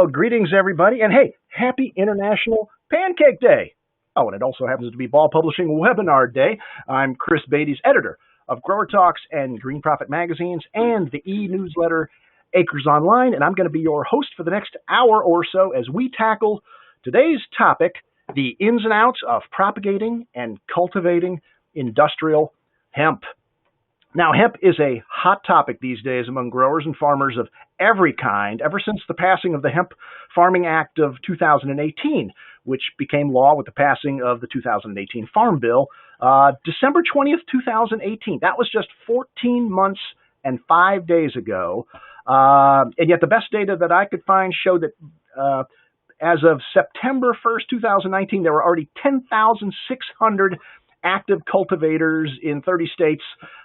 Well, greetings, everybody. And hey, happy International Pancake Day. Oh, and it also happens to be Ball Publishing Webinar Day. I'm Chris Beytes, editor of GrowerTalks and Green Profit magazines and the e-newsletter Acres Online. And I'm going to be your host for the next hour or so as we tackle today's topic, the ins and outs of propagating and cultivating industrial hemp. Now, hemp is a hot topic these days among growers and farmers of every kind, ever since the passing of the Hemp Farming Act of 2018, which became law with the passing of the 2018 Farm Bill, December 20th, 2018. That was just 14 months and 5 days ago. And yet the best data that I could find showed that as of September 1st, 2019, there were already 10,600 active cultivators in 30 states,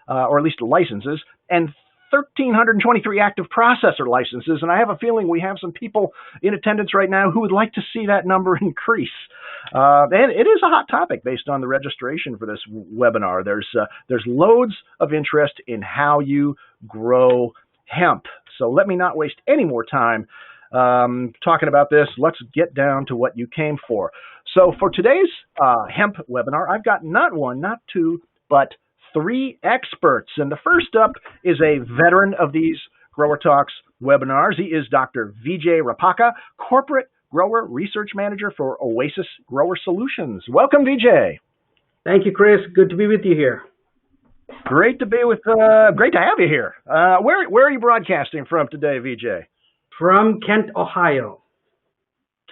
or at least licenses, and 1,323 active processor licenses. And I have a feeling we have some people in attendance right now who would like to see that number increase. And it is a hot topic based on the registration for this webinar. There's loads of interest in how you grow hemp. So let me not waste any more time talking about this. Let's get down to what you came for. So for today's hemp webinar, I've got not one, not two, but three experts. And the first up is a veteran of these GrowerTalks webinars. He is Dr. Vijay Rapaka, Corporate Grower Research Manager for OASIS Grower Solutions. Welcome, Vijay. Thank you, Chris. Good to be with you here. Great to have you here. Where are you broadcasting from today, Vijay? From Kent, Ohio.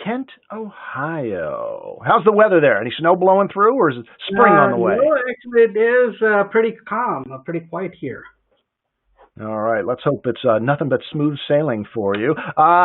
Kent, Ohio. How's the weather there? Any snow blowing through, or is it spring on the way? No, actually, it is pretty calm, pretty quiet here. All right, let's hope it's nothing but smooth sailing for you.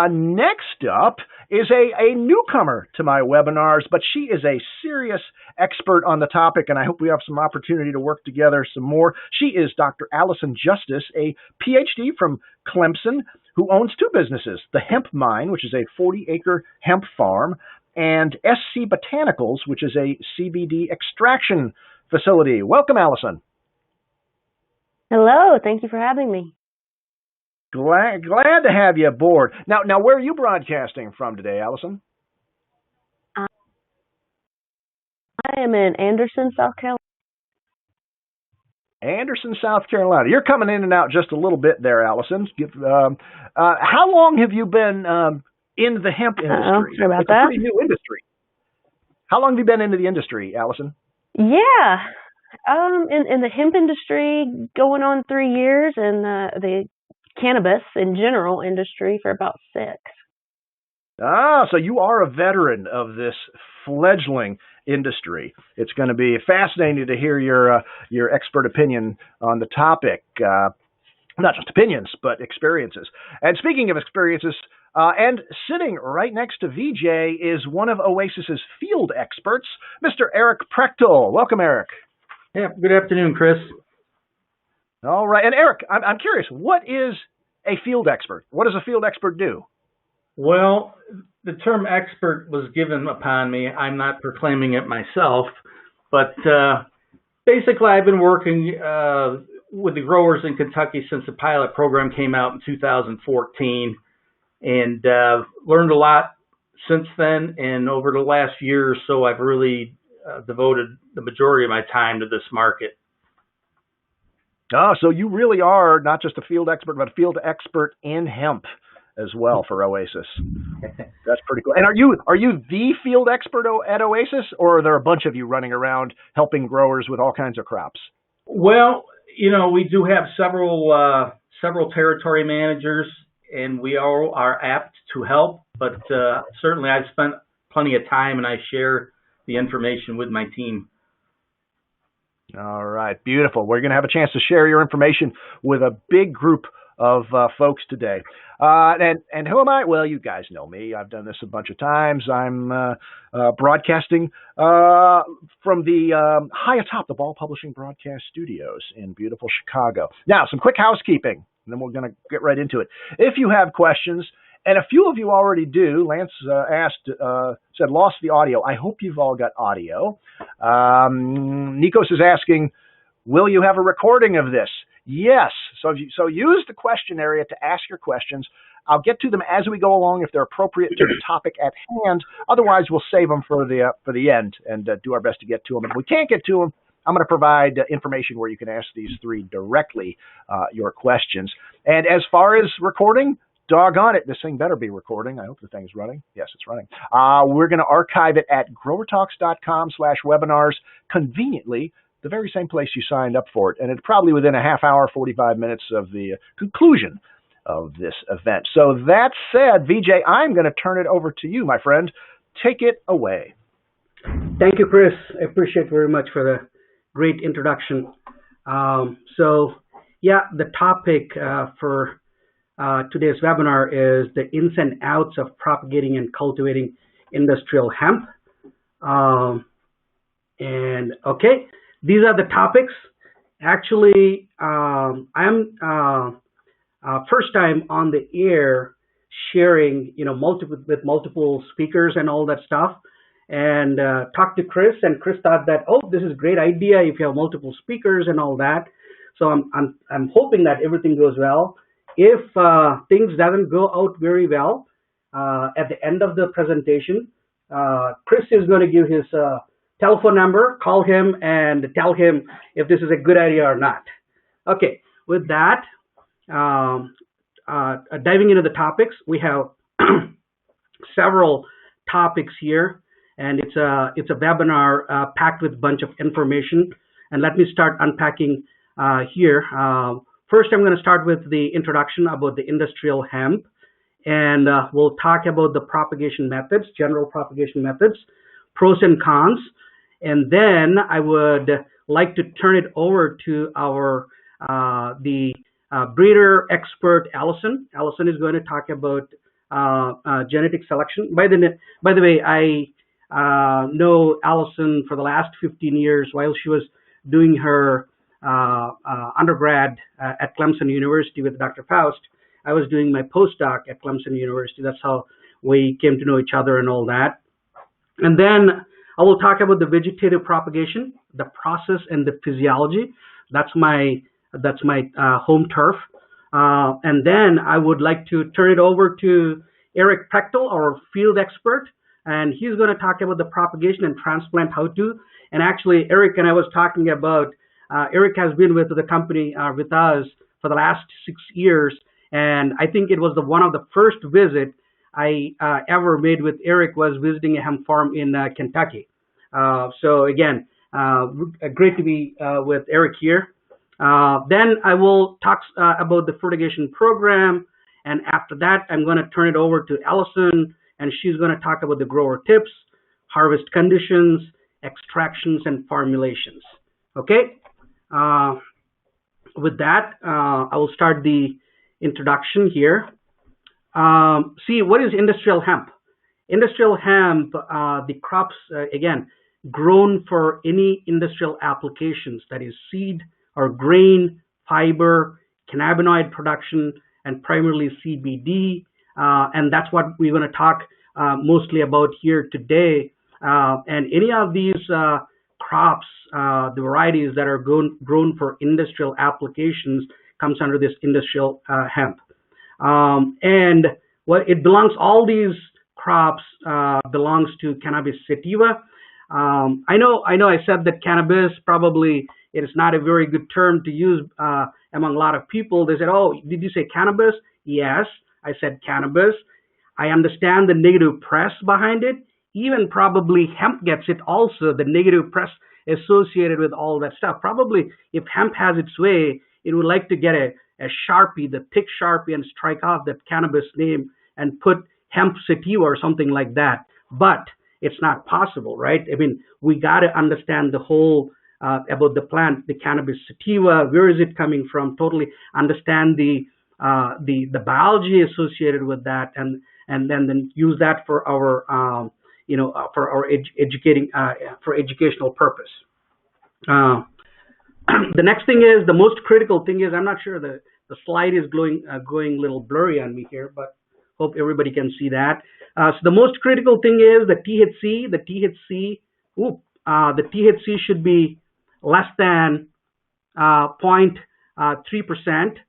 Next up is a newcomer to my webinars, but she is a serious expert on the topic, and I hope we have some opportunity to work together some more. She is Dr. Allison Justice, a Ph.D. from Clemson, who owns two businesses, the Hemp Mine, which is a 40-acre hemp farm, and SC Botanicals, which is a CBD extraction facility. Welcome, Allison. Hello, thank you for having me. Glad to have you aboard. Now, where are you broadcasting from today, Allison? I am in Anderson, South Carolina. Anderson, South Carolina. You're coming in and out just a little bit there, Allison. How long have you been in the hemp industry? Sorry about it's that. a pretty new industry. How long have you been into the industry, Allison? Yeah, in the hemp industry, going on 3 years, and the cannabis in general industry for about 6. So you are a veteran of this fledgling industry. It's going to be fascinating to hear your expert opinion on the topic. Not just opinions, but experiences. And speaking of experiences, and sitting right next to Vijay is one of OASIS's field experts, Mr. Eric Prechtl. Welcome, Eric. Yeah, good afternoon, Chris. All right. And Eric, I'm curious, what is a field expert? What does a field expert do? Well, the term expert was given upon me. I'm not proclaiming it myself, but basically I've been working with the growers in Kentucky since the pilot program came out in 2014, and learned a lot since then. And over the last year or so, I've really devoted the majority of my time to this market. Oh, so you really are not just a field expert, but a field expert in hemp as well for OASIS. That's pretty cool. And are you the field expert at OASIS, or are there a bunch of you running around helping growers with all kinds of crops? Well, we do have several territory managers, and we all are apt to help. But certainly, I've spent plenty of time, and I share the information with my team. All right, beautiful. We're going to have a chance to share your information with a big group of folks today. And who am I? Well, you guys know me. I've done this a bunch of times. I'm broadcasting from the high atop the Ball Publishing Broadcast Studios in beautiful Chicago. Now, some quick housekeeping, and then we're going to get right into it. If you have questions, and a few of you already do. Lance said, lost the audio. I hope you've all got audio. Nikos is asking, will you have a recording of this? Yes. So use the question area to ask your questions. I'll get to them as we go along if they're appropriate to the topic at hand. Otherwise, we'll save them for the end and do our best to get to them. If we can't get to them, I'm going to provide information where you can ask these three directly your questions. And as far as recording, doggone it, this thing better be recording. I hope the thing's running. Yes, it's running. We're going to archive it at GrowerTalks.com/webinars, conveniently the very same place you signed up for it. And it's probably within a half hour, 45 minutes of the conclusion of this event. So that said, Vijay, I'm going to turn it over to you, my friend. Take it away. Thank you, Chris. I appreciate very much for the great introduction. The topic for today's webinar is the ins and outs of propagating and cultivating industrial hemp. These are the topics. Actually, I'm first time on the air sharing, with multiple speakers and all that stuff, and talked to Chris, and Chris thought that, oh, this is a great idea if you have multiple speakers and all that. So I'm hoping that everything goes well. If things doesn't go out very well, at the end of the presentation, Chris is going to give his telephone number, call him and tell him if this is a good idea or not. Okay, with that, diving into the topics, we have several topics here, and it's a webinar packed with a bunch of information. And let me start unpacking here. First, I'm going to start with the introduction about the industrial hemp, and we'll talk about the propagation methods, general propagation methods, pros and cons. And then I would like to turn it over to our breeder expert, Allison. Allison is going to talk about genetic selection. By the way, I know Allison for the last 15 years while she was doing her undergrad at Clemson University with Dr. Faust. I was doing my postdoc at Clemson University. That's how we came to know each other and all that. And then I will talk about the vegetative propagation, the process and the physiology. That's my home turf. And then I would like to turn it over to Eric Prechtl, our field expert, and he's going to talk about the propagation and transplant how-to. And actually, Eric and I was talking about, Eric has been with the company with us for the last 6 years, and I think it was one of the first visit I ever made with Eric was visiting a hemp farm in Kentucky. So again, great to be with Eric here. Then I will talk about the fertigation program, and after that, I'm going to turn it over to Allison, and she's going to talk about the grower tips, harvest conditions, extractions, and formulations. Okay. With that, I will start the introduction here. See, what is industrial hemp? Industrial hemp, the crops, again, grown for any industrial applications, that is seed or grain, fiber, cannabinoid production, and primarily CBD. And that's what we're going to talk mostly about here today. And any of these crops, the varieties that are grown for industrial applications comes under this industrial hemp. And what it belongs, all these crops belongs to cannabis sativa. I know I said that cannabis probably it is not a very good term to use among a lot of people. They said, oh, did you say cannabis? Yes, I said cannabis. I understand the negative press behind it. Even probably hemp gets it also, the negative press associated with all that stuff. Probably if hemp has its way, it would like to get a Sharpie, the thick Sharpie, and strike off that cannabis name and put hemp sativa or something like that. But it's not possible, right? I mean, we got to understand the whole about the plant, the cannabis sativa, where is it coming from, totally understand the biology associated with that, and then use that for our for our for educational purpose. The next thing is, the most critical thing is, I'm not sure the slide is going a little blurry on me here, but hope everybody can see that. So the most critical thing is the THC. The THC should be less than 0.3%.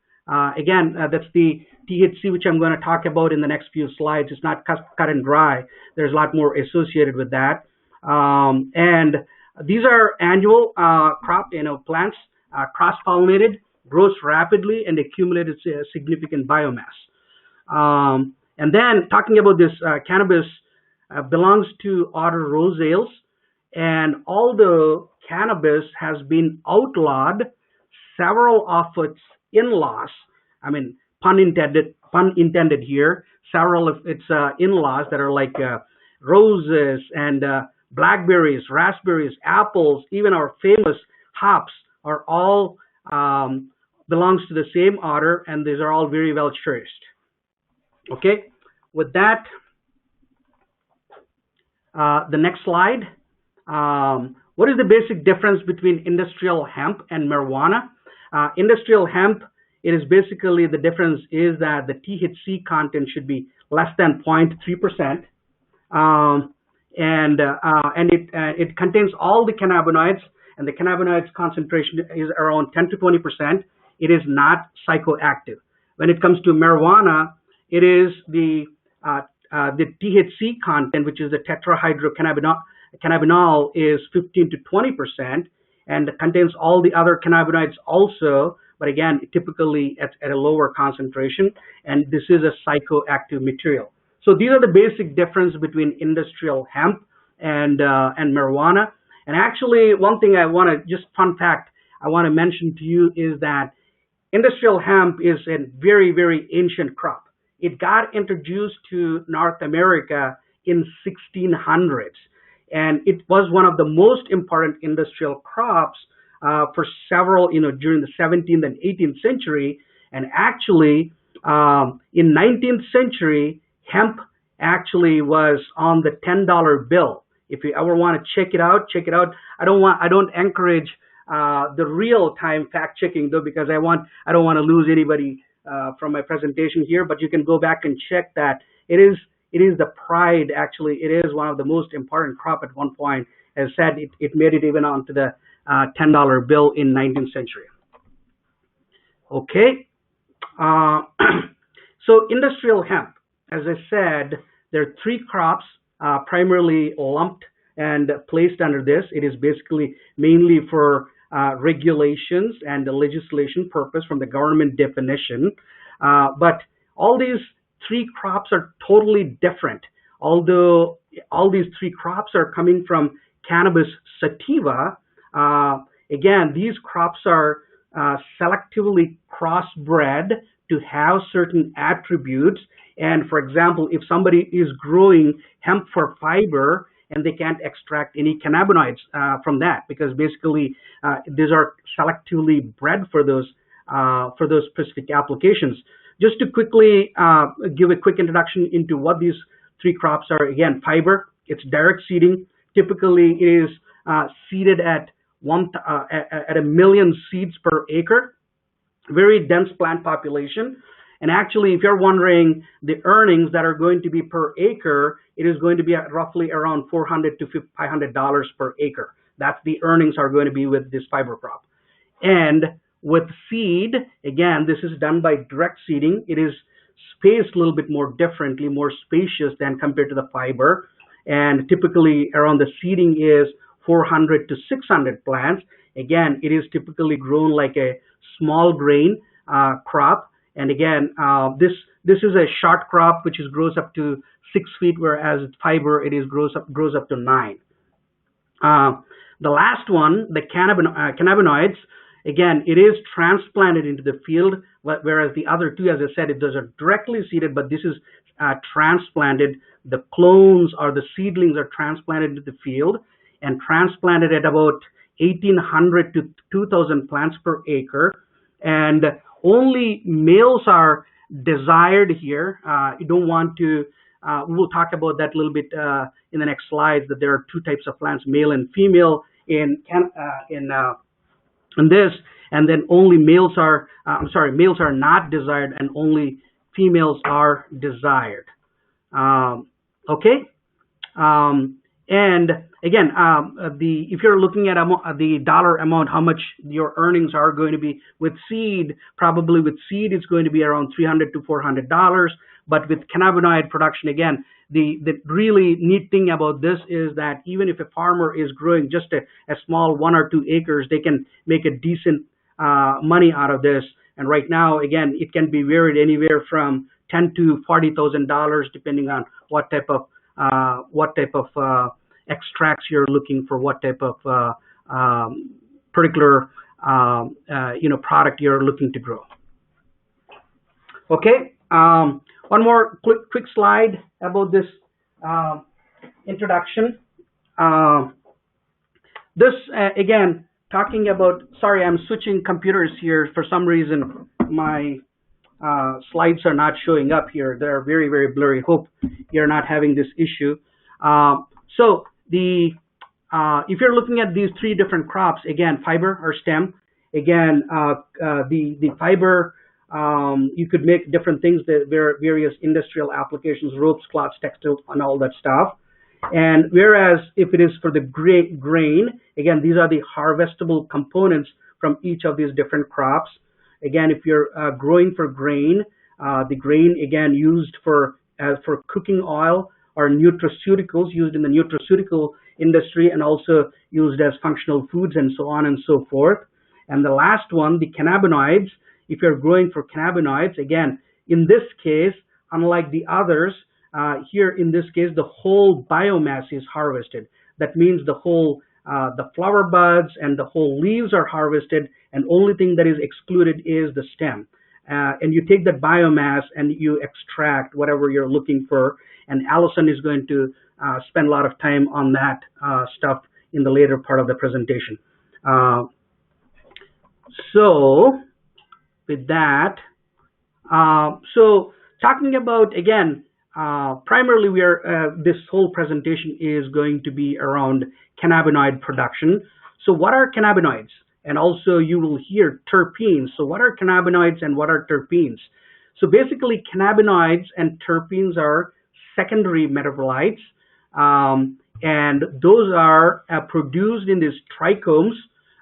Again, that's the THC, which I'm going to talk about in the next few slides, is not cut and dry. There's a lot more associated with that. And these are annual crop, plants, cross-pollinated, grows rapidly, and accumulates significant biomass. And then talking about this cannabis belongs to order Rosales, and although cannabis has been outlawed, several of its in-laws, I mean, pun intended here, several of its in-laws that are like roses and blackberries, raspberries, apples, even our famous hops are all belongs to the same order, and these are all very well cherished. Okay, with that, the next slide. What is the basic difference between industrial hemp and marijuana? Industrial hemp, it is basically, the difference is that the THC content should be less than 0.3%, and it contains all the cannabinoids, and the cannabinoids concentration is around 10 to 20%. It is not psychoactive. When it comes to marijuana, it is the THC content, which is the tetrahydrocannabinol, is 15 to 20%, and contains all the other cannabinoids also, but again, typically at a lower concentration, and this is a psychoactive material. So these are the basic difference between industrial hemp and marijuana. And actually, one thing I want to, just fun fact, I want to mention to you is that industrial hemp is a very, very ancient crop. It got introduced to North America in 1600s, and it was one of the most important industrial crops for several, during the 17th and 18th century. And actually, in 19th century, hemp actually was on the $10 bill. If you ever want to check it out, check it out. I don't encourage the real-time fact checking though, because I don't want to lose anybody from my presentation here. But you can go back and check that it is the pride. Actually, it is one of the most important crop at one point. As said, it made it even onto the $10 bill in 19th century. Okay, so industrial hemp, as I said, there are three crops primarily lumped and placed under this. It is basically mainly for regulations and the legislation purpose from the government definition. But all these three crops are totally different. Although all these three crops are coming from cannabis sativa, again, these crops are selectively crossbred to have certain attributes. And for example, if somebody is growing hemp for fiber and they can't extract any cannabinoids from that, because basically these are selectively bred for those specific applications. Just to quickly give a quick introduction into what these three crops are. Again, fiber, it's direct seeding. Typically, it is seeded at 1 million seeds per acre. Very dense plant population. And actually, if you're wondering the earnings that are going to be per acre, it is going to be at roughly around $400 to $500 per acre. That's the earnings are going to be with this fiber crop. And with seed, again, this is done by direct seeding. It is spaced a little bit more differently, more spacious than compared to the fiber. And typically around the seeding is 400 to 600 plants. Again, it is typically grown like a small grain crop. And again, this is a short crop which grows up to 6 feet, whereas fiber grows up to 9. The last one, the cannabinoids, again, it is transplanted into the field, whereas the other two, as I said, those are directly seeded, but this is transplanted. The clones or the seedlings are transplanted into the field and transplanted at about 1,800 to 2,000 plants per acre. And only males are desired here. You don't want to, we'll talk about that a little bit in the next slides, that there are two types of plants, male and female in this, and then only males are, males are not desired and only females are desired. Okay. And again, if you're looking at the dollar amount, how much your earnings are going to be with seed, probably with seed it's going to be around $300 to $400. But with cannabinoid production, again, the really neat thing about this is that even if a farmer is growing just a small 1 or 2 acres, they can make a decent money out of this. And right now, again, it can be varied anywhere from $10,000 to $40,000 depending on what type of extracts you're looking for, what type of particular product you're looking to grow. Okay, one more quick slide about this introduction. This again, talking about. Sorry, I'm switching computers here for some reason. My slides are not showing up here. They're very, very blurry. Hope you're not having this issue. So if you're looking at these 3 different crops, again, fiber or stem, again, the fiber, you could make different things, various industrial applications, ropes, cloths, textiles, and all that stuff. And whereas if it is for the grain, again, these are the harvestable components from each of these different crops. Again, if you're growing for grain, the grain, again, used for cooking oil or nutraceuticals, used in the nutraceutical industry and also used as functional foods and so on and so forth. And the last one, the cannabinoids, if you're growing for cannabinoids, again, in this case, unlike the others, here in this case, the whole biomass is harvested. That means the whole, the flower buds and the whole leaves are harvested, and only thing that is excluded is the stem. And you take that biomass and you extract whatever you're looking for. And Allison is going to spend a lot of time on that stuff in the later part of the presentation. So with that, so talking about, again, primarily this whole presentation is going to be around cannabinoid production. So what are cannabinoids? And also you will hear terpenes. So what are cannabinoids and what are terpenes? So basically cannabinoids and terpenes are secondary metabolites, and those are produced in these trichomes,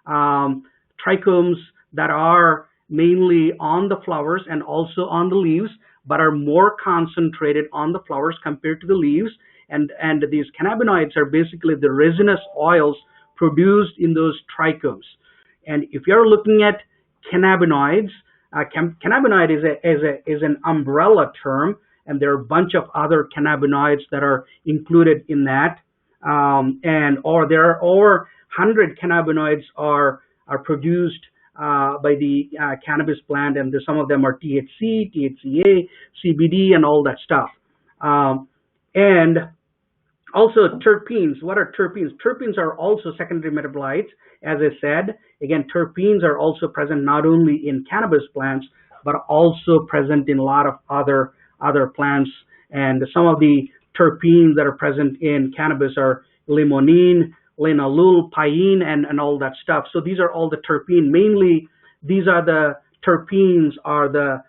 trichomes that are mainly on the flowers and also on the leaves, but are more concentrated on the flowers compared to the leaves. And these cannabinoids are basically the resinous oils produced in those trichomes. And if you're looking at cannabinoids, cannabinoid is an umbrella term, and there are a bunch of other cannabinoids that are included in that. Or there are over 100 cannabinoids are produced by the cannabis plant, and some of them are THC, THCA, CBD, and all that stuff. And also terpenes. What are terpenes? Terpenes are also secondary metabolites. As I said, again, terpenes are also present not only in cannabis plants, but also present in a lot of other plants. And some of the terpenes that are present in cannabis are limonene, linalool, pine, and all that stuff. So these are all the terpene. Mainly, these are the terpenes are the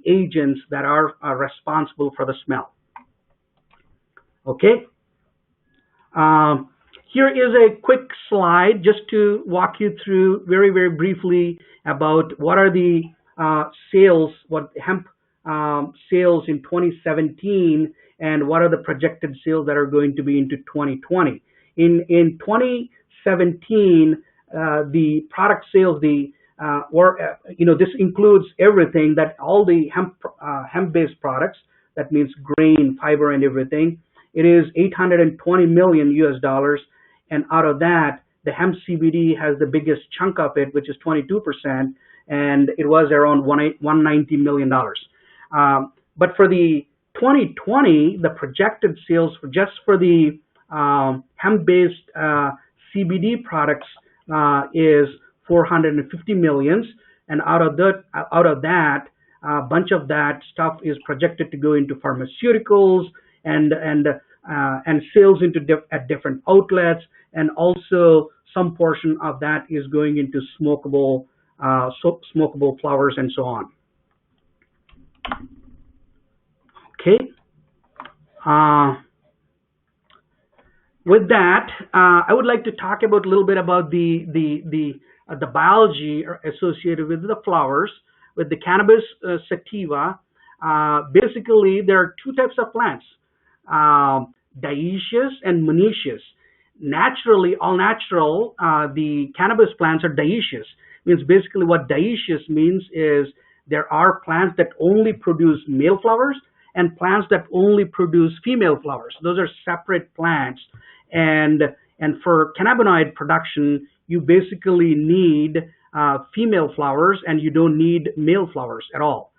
agents that are responsible for the smell. Okay. Here is a quick slide just to walk you through very, very briefly about what are the sales, what hemp sales in 2017, and what are the projected sales that are going to be into 2020. In 2017, the product sales, this includes everything, that all the hemp-based products, that means grain, fiber, and everything. It is $820 million US, and out of that, the hemp CBD has the biggest chunk of it, which is 22%, and it was around $190 million. But for the 2020, the projected sales just for the hemp-based CBD products is $450 million, and out of that, a bunch of that stuff is projected to go into pharmaceuticals and sales into at different outlets, and also some portion of that is going into smokable flowers and so on. Okay. with that, I would like to talk about a little bit about the biology associated with the flowers, with the cannabis sativa. Basically, there are two types of plants, dioecious and monoecious. Naturally, all natural, the cannabis plants are dioecious. Means basically what dioecious means is there are plants that only produce male flowers and plants that only produce female flowers. Those are separate plants. And for cannabinoid production, you basically need female flowers and you don't need male flowers at all.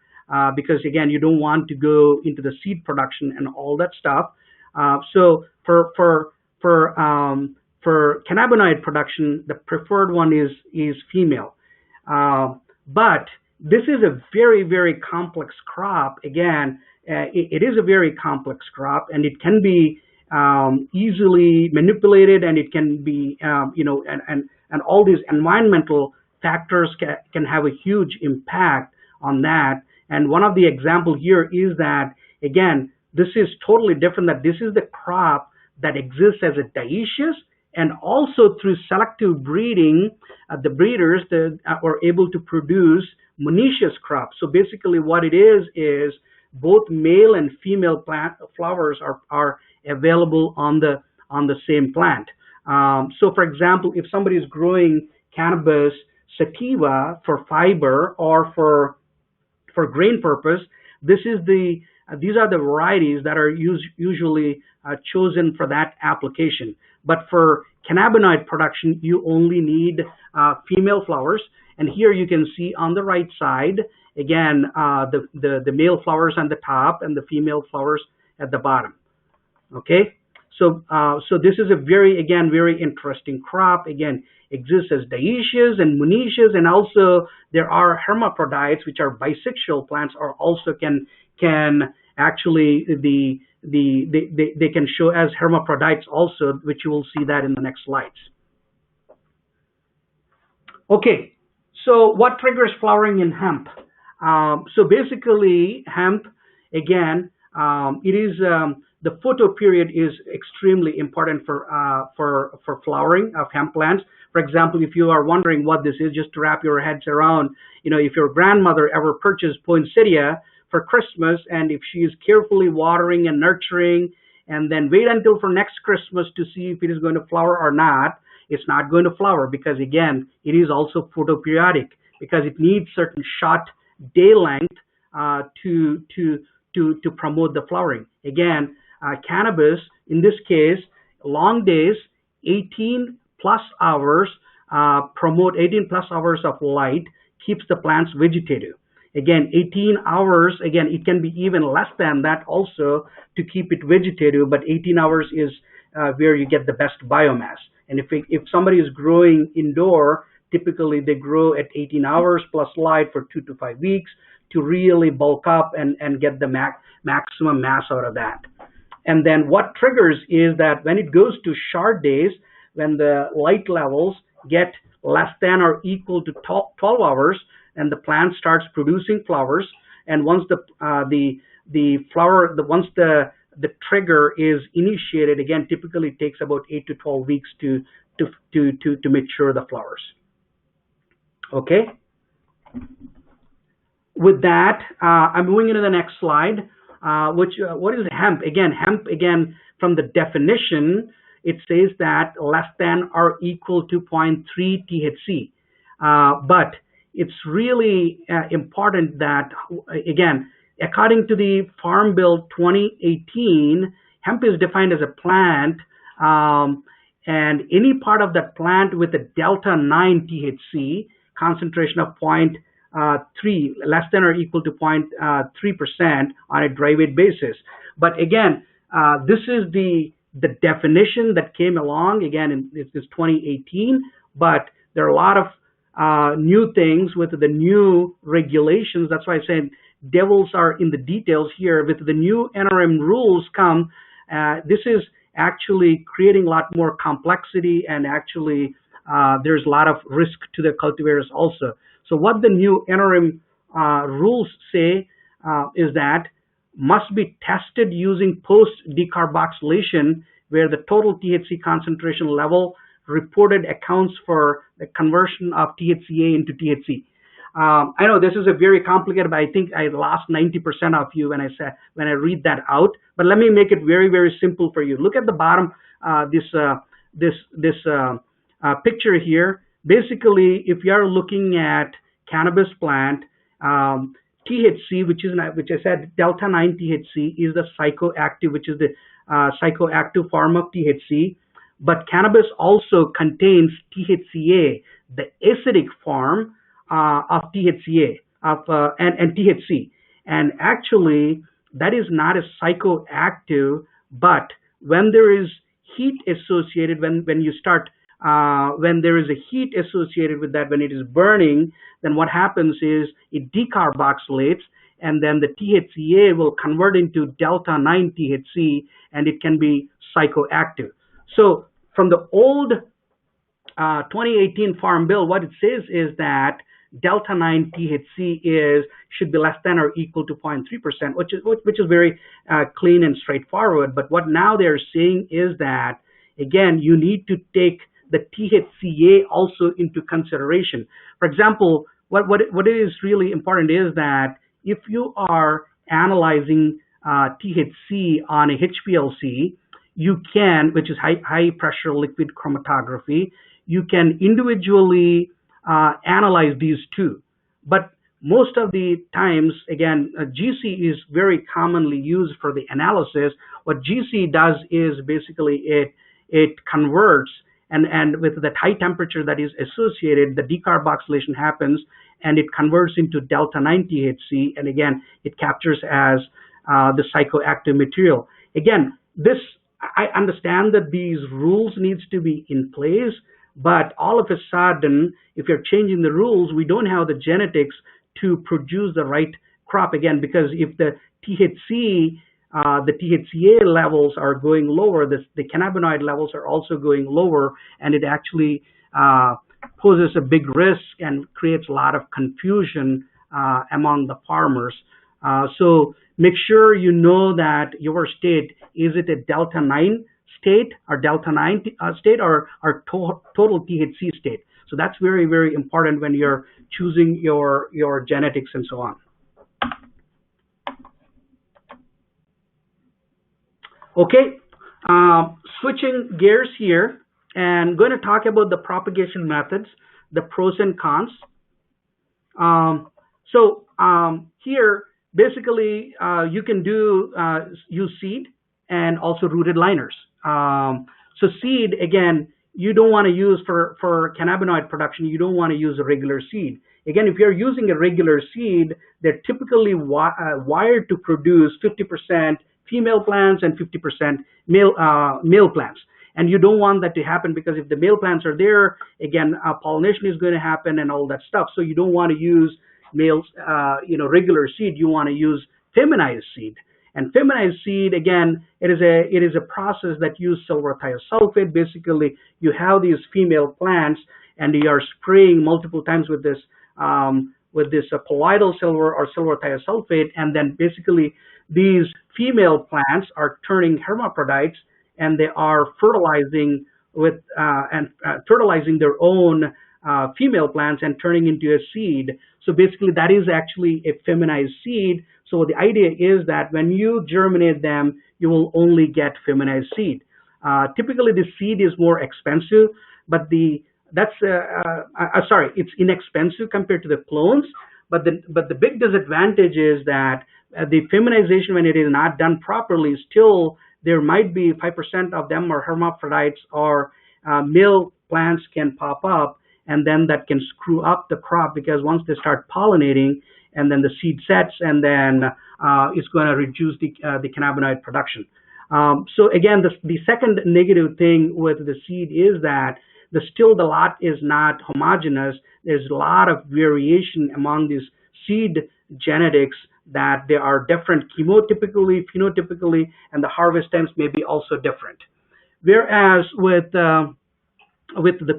Because again, you don't want to go into the seed production and all that stuff. So for cannabinoid production, the preferred one is female. But this is a very, very complex crop. Again, it is a very complex crop, and it can be easily manipulated, and it can be, and all these environmental factors can have a huge impact on that. And one of the examples here is that, again, this is totally different, that this is the crop that exists as a dioecious, and also through selective breeding, the breeders that are able to produce monoecious crops. So basically what it is both male and female plant flowers are available on the same plant. So for example, if somebody is growing cannabis sativa for fiber or for grain purpose, these are the varieties that are usually chosen for that application. But for cannabinoid production, you only need female flowers. And here you can see on the right side, again, the male flowers on the top and the female flowers at the bottom. Okay, so this is a very interesting crop. Again, exists as dioecious and monoecious, and also there are hermaphrodites, which are bisexual plants, or also can actually they can show as hermaphrodites also, which you will see that in the next slides. Okay, so what triggers flowering in hemp? So basically, hemp, again, it is the photo period is extremely important for flowering of hemp plants. For example, if you are wondering what this is, just to wrap your heads around, if your grandmother ever purchased poinsettia for Christmas, and if she is carefully watering and nurturing, and then wait until for next Christmas to see if it is going to flower or not, it's not going to flower, because again, it is also photoperiodic, because it needs certain short day length to promote the flowering. Again, cannabis, in this case, long days, 18 plus hours, promote 18 plus hours of light, keeps the plants vegetative. Again, 18 hours, again, it can be even less than that also to keep it vegetative, but 18 hours is where you get the best biomass. And if somebody is growing indoor, typically they grow at 18 hours plus light for 2 to 5 weeks to really bulk up and get the maximum mass out of that. And then what triggers is that when it goes to short days, when the light levels get less than or equal to 12 hours, and the plant starts producing flowers, and once the trigger is initiated, again, typically it takes about 8 to 12 weeks to mature the flowers. Okay. With that, I'm moving into the next slide. What is hemp? Hemp, from the definition, it says that less than or equal to 0.3 THC. But it's really important that, again, according to the Farm Bill 2018, hemp is defined as a plant, and any part of that plant with a delta 9 THC concentration of 0.3, less than or equal to 0.3% on a dry weight basis. But again, this is the definition that came along. Again, it's 2018, but there are a lot of new things with the new regulations. That's why I said devils are in the details here. With the new NRM rules come, this is actually creating a lot more complexity, and actually there's a lot of risk to the cultivators also. So what the new NRM rules say is that must be tested using post-decarboxylation where the total THC concentration level reported accounts for the conversion of THCA into THC. I know this is a very complicated, but I think I lost 90% of you when I read that out. But let me make it very, very simple for you. Look at the bottom, this picture here. Basically, if you are looking at cannabis plant, THC, which I said delta 9 THC is the psychoactive, which is the psychoactive form of THC. But cannabis also contains THCA, the acidic form of THCA and THC. And actually, that is not a psychoactive, but when there is heat associated, when there is a heat associated with that, when it is burning, then what happens is it decarboxylates, and then the THCA will convert into delta 9 THC, and it can be psychoactive. So from the old 2018 Farm Bill, what it says is that delta 9 THC should be less than or equal to 0.3%, which is very clean and straightforward. But what now they're saying is that, again, you need to take the THCA also into consideration. For example, what is really important is that if you are analyzing THC on a HPLC, you can, which is high pressure liquid chromatography, you can individually analyze these two. But most of the times, again, GC is very commonly used for the analysis. What GC does is basically it converts, and with that high temperature that is associated, the decarboxylation happens, and it converts into delta 9 THC, and again, it captures as the psychoactive material. Again, I understand that these rules needs to be in place, but all of a sudden, if you're changing the rules, we don't have the genetics to produce the right crop again, because if the THCA levels are going lower, the cannabinoid levels are also going lower, and it actually poses a big risk and creates a lot of confusion among the farmers. So make sure you know that your state, is it a delta 9 state or delta 9 state or total THC state? So that's very, very important when you're choosing your genetics and so on. Okay, switching gears here and going to talk about the propagation methods, the pros and cons. Here, basically, you can use seed and also rooted liners. So seed, again, you don't want to use for cannabinoid production, you don't want to use a regular seed. Again, if you're using a regular seed, they're typically wired to produce 50% female plants and 50% male plants. And you don't want that to happen, because if the male plants are there, again, pollination is going to happen and all that stuff. So you don't want to use regular seed. You want to use feminized seed. And feminized seed, again, it is a process that uses silver thiosulfate. Basically, you have these female plants, and you are spraying multiple times with this colloidal silver or silver thiosulfate, and then basically these female plants are turning hermaphrodites, and they are fertilizing fertilizing their own female plants and turning into a seed. So basically, that is actually a feminized seed. So the idea is that when you germinate them, you will only get feminized seed. Typically, the seed is more expensive, but it's inexpensive compared to the clones. But the big disadvantage is that the feminization, when it is not done properly, still there might be 5% of them are hermaphrodites, or male plants can pop up, and then that can screw up the crop, because once they start pollinating, and then the seed sets, and then it's going to reduce the cannabinoid production. So again, the second negative thing with the seed is that the lot is not homogeneous. There's a lot of variation among these seed genetics, that they are different chemotypically, phenotypically, and the harvest times may be also different. Whereas with the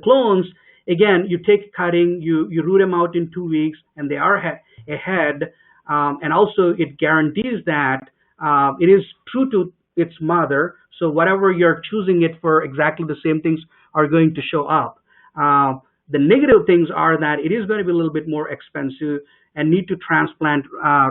clones, again, you take cutting, you root them out in 2 weeks, and they are ahead. And also, it guarantees that it is true to its mother. So whatever you're choosing it for, exactly the same things are going to show up. The negative things are that it is going to be a little bit more expensive and need to transplant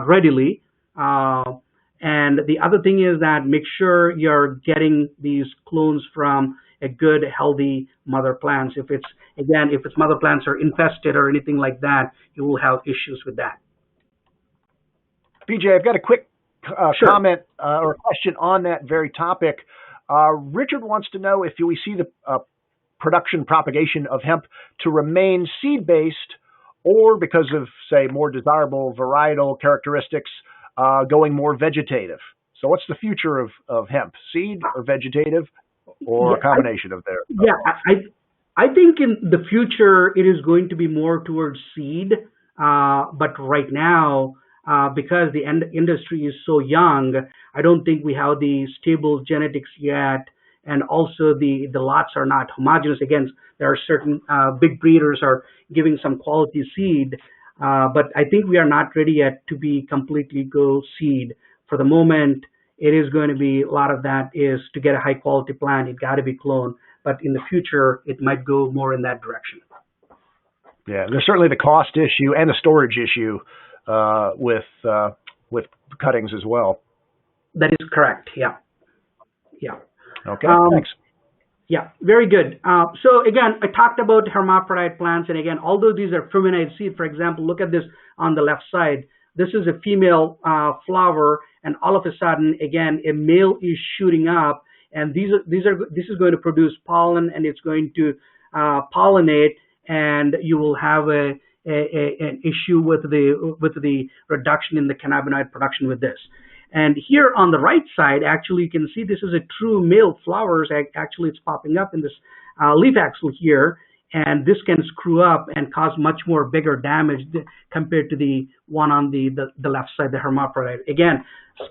readily. And the other thing is that make sure you're getting these clones from a good, healthy mother plants. If its mother plants are infested or anything like that, you will have issues with that. Vijay, I've got a quick Sure. comment or question on that very topic. Richard wants to know if we see the production propagation of hemp to remain seed-based, or because of, say, more desirable varietal characteristics, going more vegetative. So what's the future of hemp, seed or vegetative, or a combination of their? I think in the future it is going to be more towards seed, but right now, because the industry is so young, I don't think we have the stable genetics yet, and also the lots are not homogeneous. Again, there are certain big breeders are giving some quality seed, but I think we are not ready yet to be completely go seed. For the moment, it is going to be a lot of that is to get a high quality plant, it got to be cloned, but in the future, it might go more in that direction. Yeah, there's certainly the cost issue and the storage issue with cuttings as well. That is correct. Yeah. Okay. Thanks. Yeah, very good. So again, I talked about hermaphrodite plants, and again, although these are feminized seed, for example, look at this on the left side. This is a female flower, and all of a sudden, again, a male is shooting up, and this is going to produce pollen, and it's going to pollinate, and you will have an issue with the reduction in the cannabinoid production with this. And here on the right side, actually, you can see this is a true male flowers. Actually, it's popping up in this leaf axil here, and this can screw up and cause much more bigger damage compared to the one on the left side, the hermaphrodite. Again,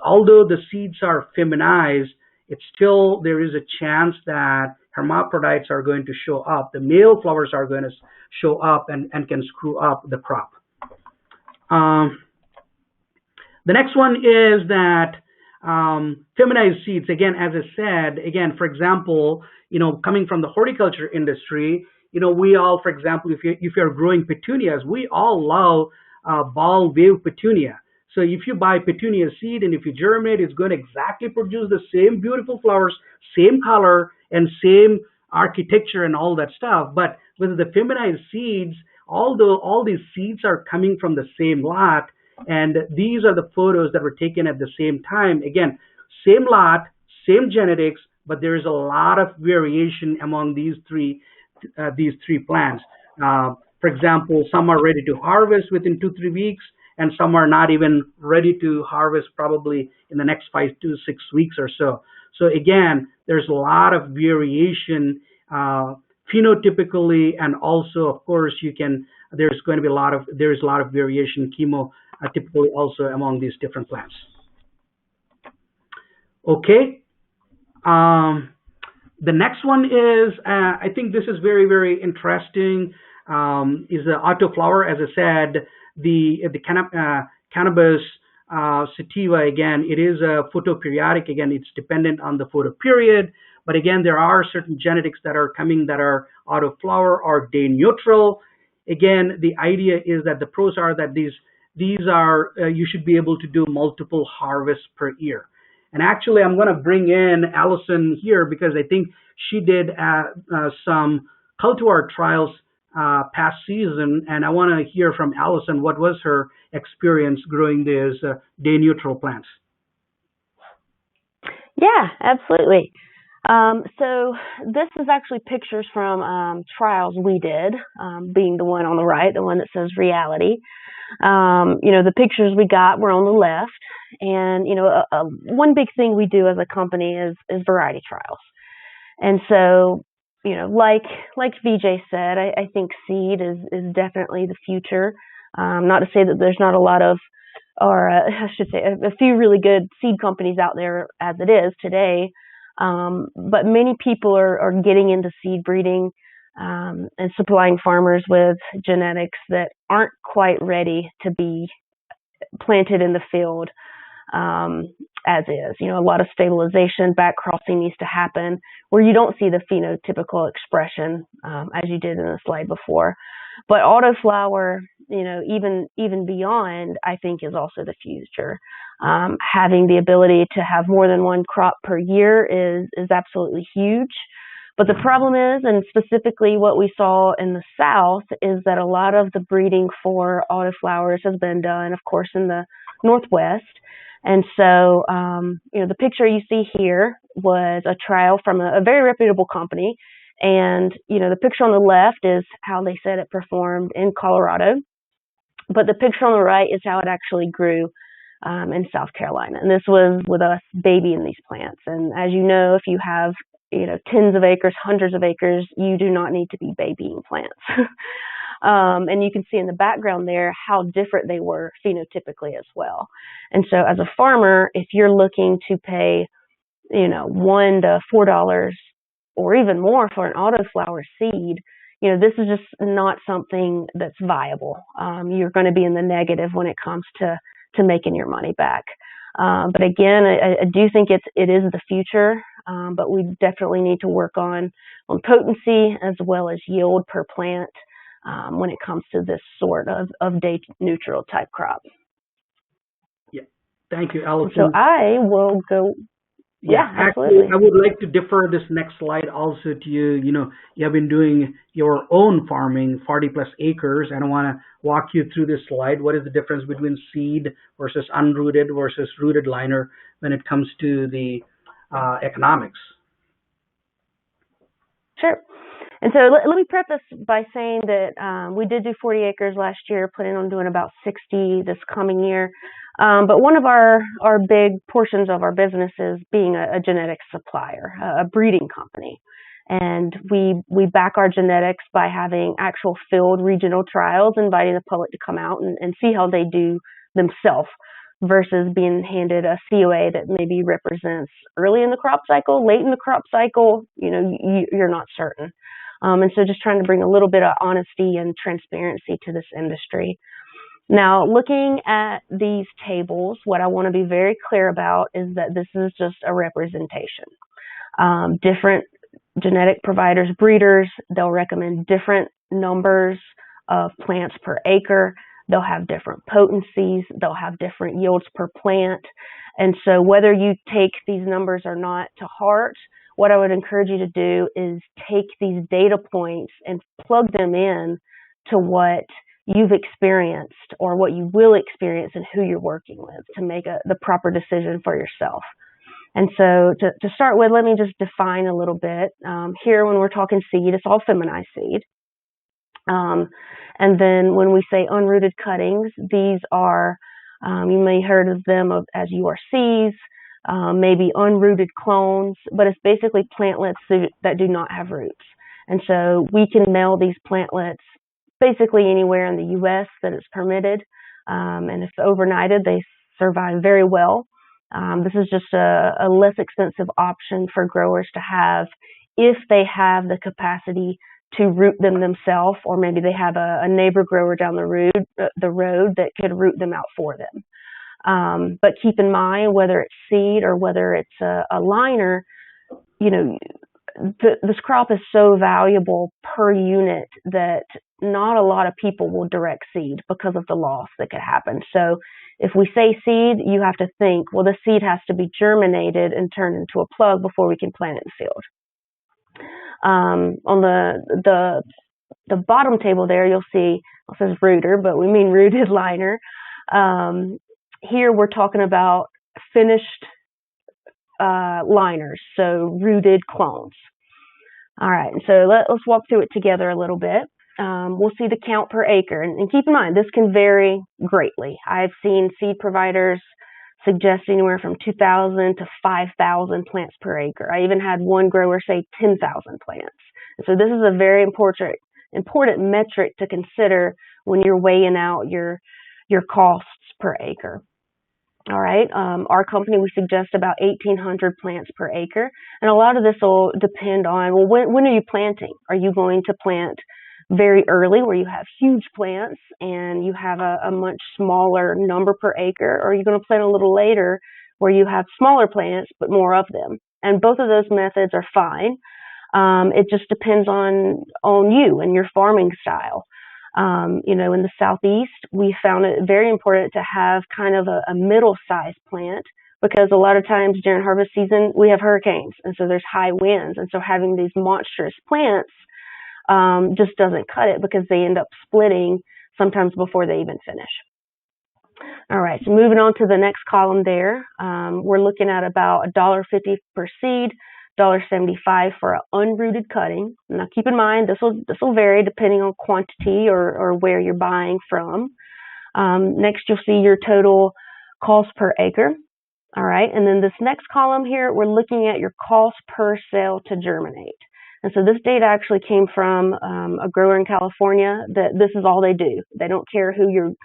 although the seeds are feminized, it's still, there is a chance that hermaphrodites are going to show up. The male flowers are going to show up and can screw up the crop. The next one is that feminized seeds. Again, as I said, again, for example, coming from the horticulture industry, we all, for example, if you're growing petunias, we all love ball wave petunia. So if you buy petunia seed and if you germinate, it's going to exactly produce the same beautiful flowers, same color, and same architecture and all that stuff. But with the feminized seeds, although all these seeds are coming from the same lot, and these are the photos that were taken at the same time. Again, same lot, same genetics, but there is a lot of variation among these three plants. For example, some are ready to harvest within 2-3 weeks, and some are not even ready to harvest probably in the next 5 to 6 weeks or so. So again, there's a lot of variation phenotypically, and also, of course, there's going to be a lot of variation typically also among these different plants. Okay. The next one is, I think this is very, very interesting, is the autoflower. As I said, the cannabis sativa, again, it is a photoperiodic. Again, it's dependent on the photoperiod. But again, there are certain genetics that are coming that are autoflower or day neutral. Again, the idea is that the pros are that these are, you should be able to do multiple harvests per year. And actually, I'm going to bring in Allison here because I think she did some cultivar trials past season, and I want to hear from Allison what was her experience growing these day neutral plants. Yeah, absolutely. So this is actually pictures from trials we did, being the one on the right, the one that says reality. The pictures we got were on the left, and one big thing we do as a company is variety trials. And so, like Vijay said, I think seed is definitely the future. Not to say that there's not a lot of, or I should say, a few really good seed companies out there as it is today. But many people are getting into seed breeding and supplying farmers with genetics that aren't quite ready to be planted in the field. as is. You know, a lot of stabilization, back crossing needs to happen where you don't see the phenotypical expression as you did in the slide before. But autoflower, you know, even beyond, I think is also the future. Having the ability to have more than one crop per year is absolutely huge. But the problem is, and specifically what we saw in the South, is that a lot of the breeding for autoflowers has been done, of course, in the Northwest. And so, you know, the picture you see here was a trial from a very reputable company. And, you know, the picture on the left is how they said it performed in Colorado. But the picture on the right is how it actually grew in South Carolina. And this was with us babying these plants. And as you know, if you have, you know, tens of acres, hundreds of acres, you do not need to be babying plants. And you can see in the background there how different they were phenotypically as well. And so as a farmer, if you're looking to pay, you know, $1 to $4 or even more for an autoflower seed, you know, this is just not something that's viable. You're going to be in the negative when it comes to making your money back. But again, I do think it is the future, but we definitely need to work on potency as well as yield per plant when it comes to this sort of day neutral type crop. Yeah, thank you, Allison. So I will go. Yeah, absolutely. Actually, I would like to defer this next slide also to you. You know, you have been doing your own farming, 40 plus acres, and I want to walk you through this slide. What is the difference between seed versus unrooted versus rooted liner when it comes to the economics? Sure. And so let me preface by saying that we did do 40 acres last year, planning on doing about 60 this coming year. But one of our big portions of our business is being a genetics supplier, a breeding company. And we back our genetics by having actual field regional trials, inviting the public to come out and see how they do themselves versus being handed a COA that maybe represents early in the crop cycle, late in the crop cycle, you know, you're not certain. And so just trying to bring a little bit of honesty and transparency to this industry. Now, looking at these tables, what I want to be very clear about is that this is just a representation. Different genetic providers, breeders, they'll recommend different numbers of plants per acre. They'll have different potencies. They'll have different yields per plant. And so whether you take these numbers or not to heart, what I would encourage you to do is take these data points and plug them in to what you've experienced or what you will experience and who you're working with to make the proper decision for yourself. And so to start with, let me just define a little bit. Here, when we're talking seed, it's all feminized seed. And then when we say unrooted cuttings, these are, you may have heard of them as URCs, maybe unrooted clones, but it's basically plantlets that do not have roots. And so we can mail these plantlets basically anywhere in the U.S. that it's permitted. And if overnighted, they survive very well. This is just a less expensive option for growers to have if they have the capacity to root them themselves, or maybe they have a neighbor grower down the road that could root them out for them. But keep in mind, whether it's seed or whether it's a liner, you know, this crop is so valuable per unit that not a lot of people will direct seed because of the loss that could happen. So if we say seed, you have to think, well, the seed has to be germinated and turned into a plug before we can plant it in the field. On the bottom table there, you'll see it says rooter, but we mean rooted liner. Here we're talking about finished liners, so rooted clones. All right, so let's walk through it together a little bit. We'll see the count per acre, and keep in mind this can vary greatly. I've seen seed providers suggest anywhere from 2,000 to 5,000 plants per acre. I even had one grower say 10,000 plants. And so this is a very important metric to consider when you're weighing out your costs per acre. All right, our company, we suggest about 1,800 plants per acre. And a lot of this will depend on, well, when are you planting? Are you going to plant very early where you have huge plants and you have a much smaller number per acre, or you're going to plant a little later where you have smaller plants but more of them. And both of those methods are fine. It just depends on you and your farming style. In the Southeast, we found it very important to have kind of a middle-sized plant, because a lot of times during harvest season, we have hurricanes, and so there's high winds. And so having these monstrous plants just doesn't cut it, because they end up splitting sometimes before they even finish. All right, so moving on to the next column there, we're looking at about $1.50 per seed, $1.75 for an unrooted cutting. Now keep in mind, this will vary depending on quantity or where you're buying from. Next, you'll see your total cost per acre. All right, and then this next column here, we're looking at your cost per cell to germinate. And so this data actually came from a grower in California that this is all they do. They don't care whose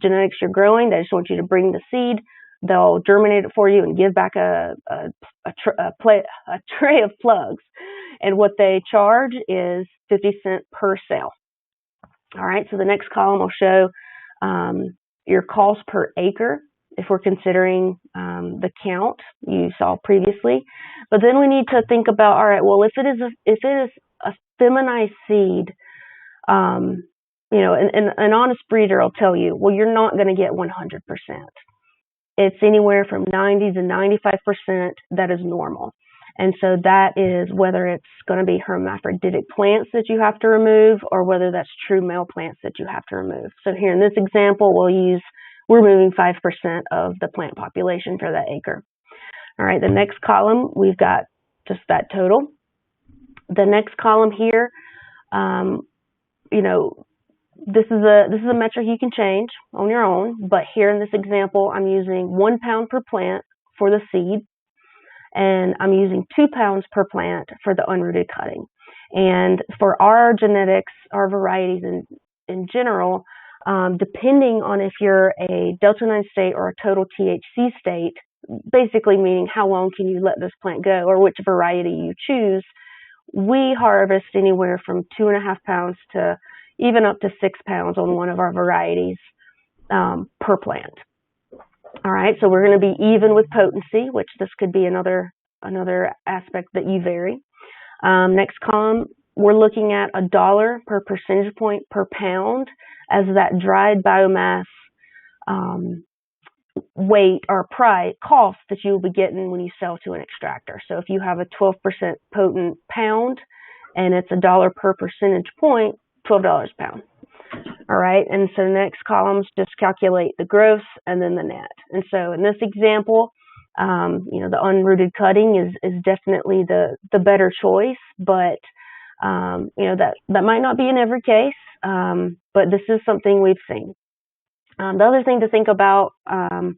genetics you're growing. They just want you to bring the seed. They'll germinate it for you and give back a tray of plugs. And what they charge is 50 cents per cell. All right, so the next column will show your cost per acre, if we're considering the count you saw previously. But then we need to think about, all right, well, if it is a feminized seed, an honest breeder will tell you, well, you're not going to get 100%. It's anywhere from 90 to 95% that is normal. And so that is whether it's going to be hermaphroditic plants that you have to remove, or whether that's true male plants that you have to remove. So here in this example, we're removing 5% of the plant population for that acre. All right, the next column, we've got just that total. The next column here, this is a metric you can change on your own, but here in this example, I'm using 1 pound per plant for the seed, and I'm using 2 pounds per plant for the unrooted cutting. And for our genetics, our varieties in general, depending on if you're a Delta 9 state or a total THC state, basically meaning how long can you let this plant go or which variety you choose, we harvest anywhere from 2.5 pounds to even up to 6 pounds on one of our varieties per plant. All right, so we're going to be even with potency, which this could be another aspect that you vary. Next column, we're looking at $1 per percentage point per pound as that dried biomass weight or cost that you'll be getting when you sell to an extractor. So if you have a 12% potent pound and it's $1 per percentage point, $12 a pound. All right, and so next columns just calculate the gross and then the net. And so in this example, the unrooted cutting is definitely the better choice, but that might not be in every case, but this is something we've seen. The other thing to think about, and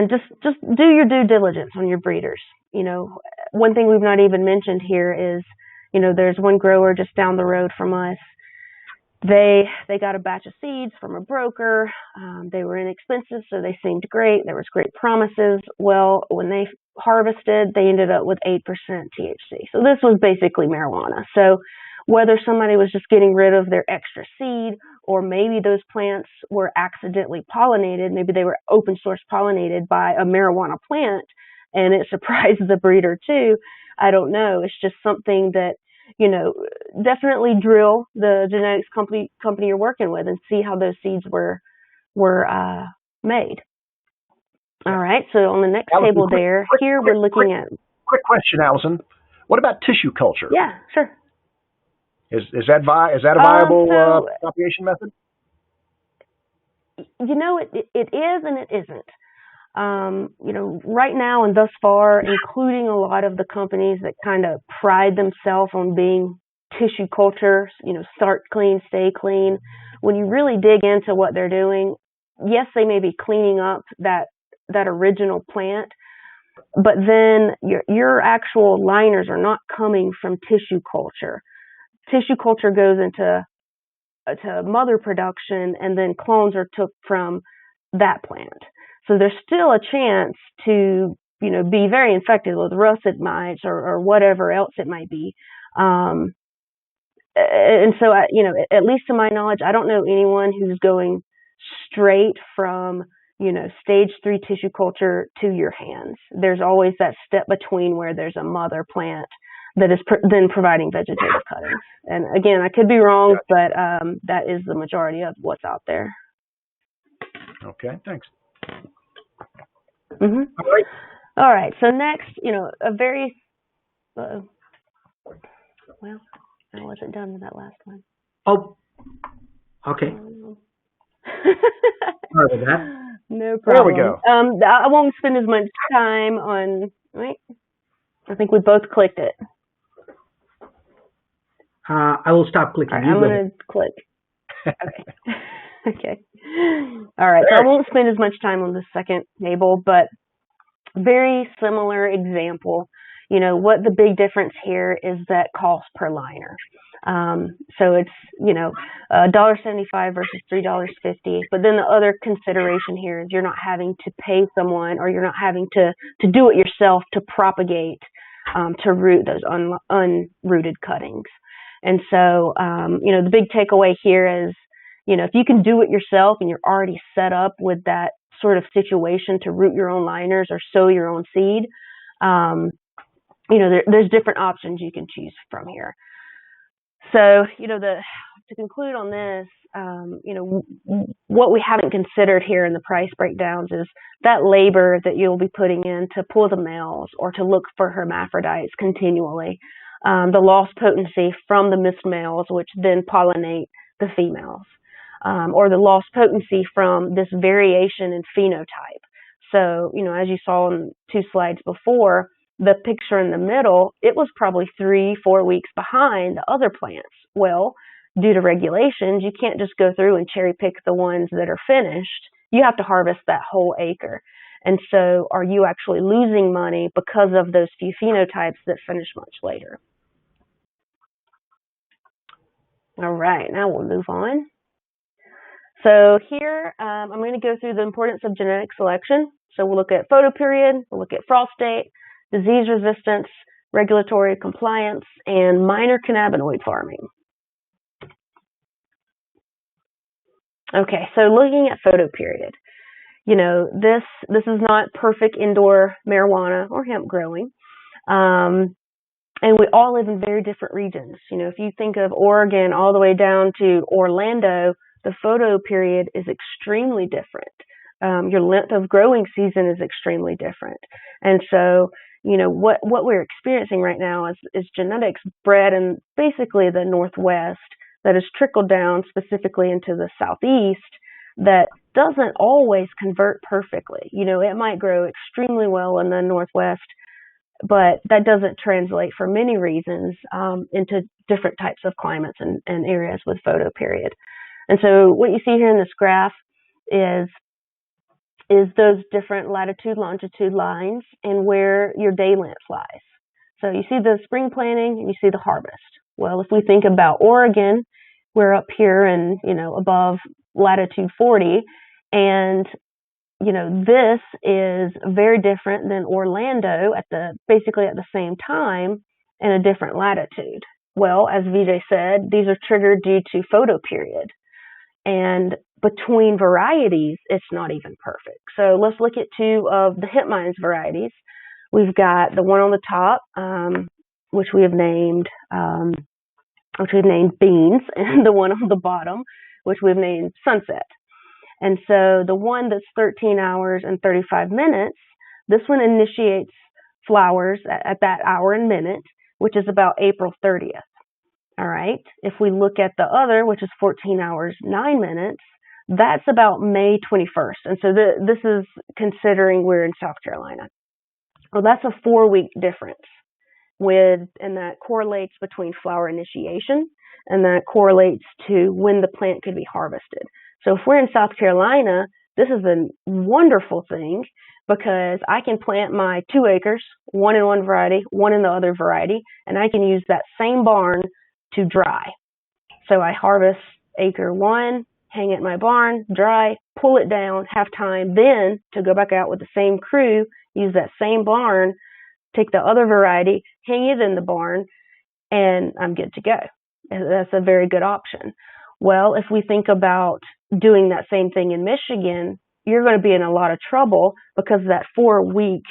just do your due diligence on your breeders. One thing we've not even mentioned here is, there's one grower just down the road from us. They got a batch of seeds from a broker. They were inexpensive, so they seemed great. There was great promises. Well, when they harvested, they ended up with 8% THC. So this was basically marijuana. So whether somebody was just getting rid of their extra seed, or maybe those plants were accidentally pollinated, maybe they were open source pollinated by a marijuana plant, and it surprised the breeder too. I don't know. It's just something that, definitely drill the genetics company you're working with and see how those seeds were made. All right. So on the next Allison, table here we're looking at. Quick question, Allison. What about tissue culture? Yeah, sure. Is that a viable propagation method? It is and it isn't. Right now and thus far, including a lot of the companies that kind of pride themselves on being tissue culture, start clean, stay clean. When you really dig into what they're doing, yes, they may be cleaning up that original plant, but then your actual liners are not coming from tissue culture. Tissue culture goes into mother production, and then clones are took from that plant. So there's still a chance to, be very infected with russet mites or whatever else it might be. and so, at least to my knowledge, I don't know anyone who's going straight from, stage 3 tissue culture to your hands. There's always that step between where there's a mother plant that is then providing vegetative cuttings. And again, I could be wrong, but that is the majority of what's out there. Okay, thanks. Mm-hmm. All right. So next, a very well, I wasn't done with that last one. Oh, okay. Sorry about that. No problem. There we go. I won't spend as much time on. Wait, I think we both clicked it. I will stop clicking. All right, I'm going to click. Okay. Okay. All right. So I won't spend as much time on the second table, but very similar example. What the big difference here is that cost per liner. So it's, $1.75 versus $3.50. But then the other consideration here is you're not having to pay someone, or you're not having to do it yourself to propagate, to root those unrooted cuttings. And so, the big takeaway here is, if you can do it yourself and you're already set up with that sort of situation to root your own liners or sow your own seed, there's different options you can choose from here. So, to conclude on this, what we haven't considered here in the price breakdowns is that labor that you'll be putting in to pull the males or to look for hermaphrodites continually, the lost potency from the missed males, which then pollinate the females, or the lost potency from this variation in phenotype. So, as you saw in 2 slides before, the picture in the middle, it was probably 3-4 weeks behind the other plants. Well, due to regulations, you can't just go through and cherry pick the ones that are finished. You have to harvest that whole acre. And so are you actually losing money because of those few phenotypes that finish much later? All right, now we'll move on. So here, I'm going to go through the importance of genetic selection. So we'll look at photoperiod, we'll look at frost date, disease resistance, regulatory compliance, and minor cannabinoid farming. Okay, so looking at photoperiod, this is not perfect indoor marijuana or hemp growing, and we all live in very different regions. If you think of Oregon all the way down to Orlando, the photoperiod is extremely different. Your length of growing season is extremely different, and so what we're experiencing right now is genetics bred in basically the Northwest that has trickled down specifically into the Southeast that doesn't always convert perfectly. It might grow extremely well in the Northwest, but that doesn't translate for many reasons into different types of climates and areas with photoperiod. And so what you see here in this graph is those different latitude, longitude lines and where your day length lies. So you see the spring planting and you see the harvest. Well, if we think about Oregon, we're up here and, above latitude 40, and, this is very different than Orlando basically at the same time in a different latitude. Well, as Vijay said, these are triggered due to photoperiod. And between varieties, it's not even perfect. So let's look at 2 of the Hemp Mine's varieties. We've got the one on the top, which we have named Beans, and the one on the bottom, which we've named Sunset. And so the one that's 13 hours and 35 minutes, this one initiates flowers at that hour and minute, which is about April 30th. All right. If we look at the other, which is 14 hours, 9 minutes, that's about May 21st. And so this is considering we're in South Carolina. Well, that's a 4-week difference and that correlates between flower initiation and that correlates to when the plant could be harvested. So if we're in South Carolina, this is a wonderful thing because I can plant my 2 acres, one in one variety, one in the other variety, and I can use that same barn to dry. So I harvest acre 1, hang it in my barn, dry, pull it down, have time then to go back out with the same crew, use that same barn, take the other variety, hang it in the barn, and I'm good to go. That's a very good option. Well, if we think about doing that same thing in Michigan, you're going to be in a lot of trouble because that 4-week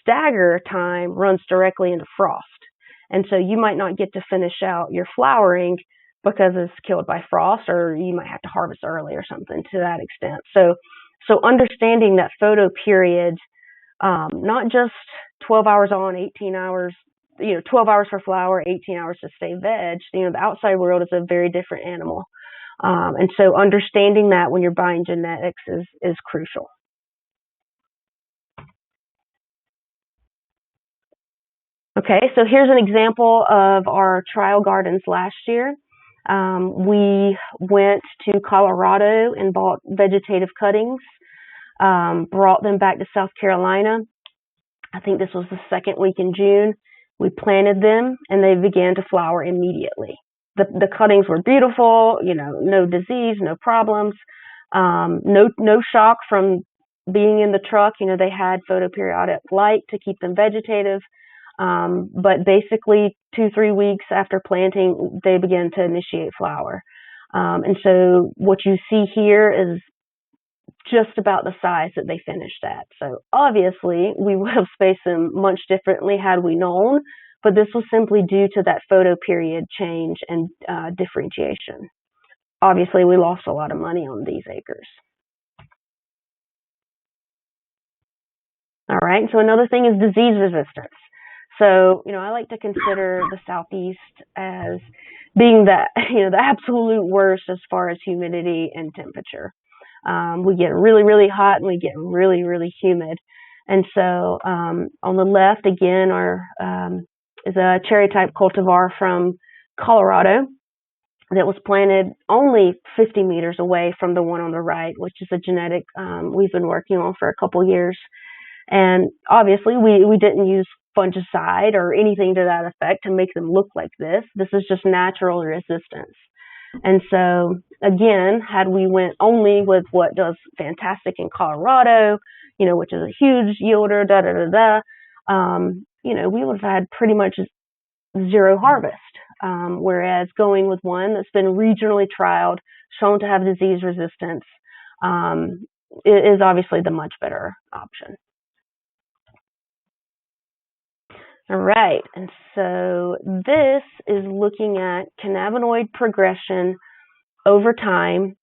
stagger time runs directly into frost. And so you might not get to finish out your flowering because it's killed by frost, or you might have to harvest early or something to that extent. So understanding that photo period, not just 12 hours on, 18 hours, 12 hours for flower, 18 hours to stay veg. The outside world is a very different animal. And so understanding that when you're buying genetics is crucial. Okay, so here's an example of our trial gardens last year. We went to Colorado and bought vegetative cuttings, brought them back to South Carolina. I think this was the second week in June. We planted them and they began to flower immediately. The cuttings were beautiful, no disease, no problems, no shock from being in the truck. They had photoperiodic light to keep them vegetative. But basically 2-3 weeks after planting, they began to initiate flower. And so what you see here is just about the size that they finished at. So obviously we would have spaced them much differently had we known, but this was simply due to that photo period change and differentiation. Obviously we lost a lot of money on these acres. All right, so another thing is disease resistance. So, I like to consider the Southeast as being the absolute worst as far as humidity and temperature. We get really, really hot and we get really, really humid. And so on the left, again, is a cherry type cultivar from Colorado that was planted only 50 meters away from the one on the right, which is a genetic we've been working on for a couple years. And obviously we didn't use fungicide or anything to that effect to make them look like this. This is just natural resistance. And so again, had we went only with what does fantastic in Colorado, which is a huge yielder, we would have had pretty much zero harvest. Whereas going with one that's been regionally trialed, shown to have disease resistance, is obviously the much better option. All right, and so this is looking at cannabinoid progression over time.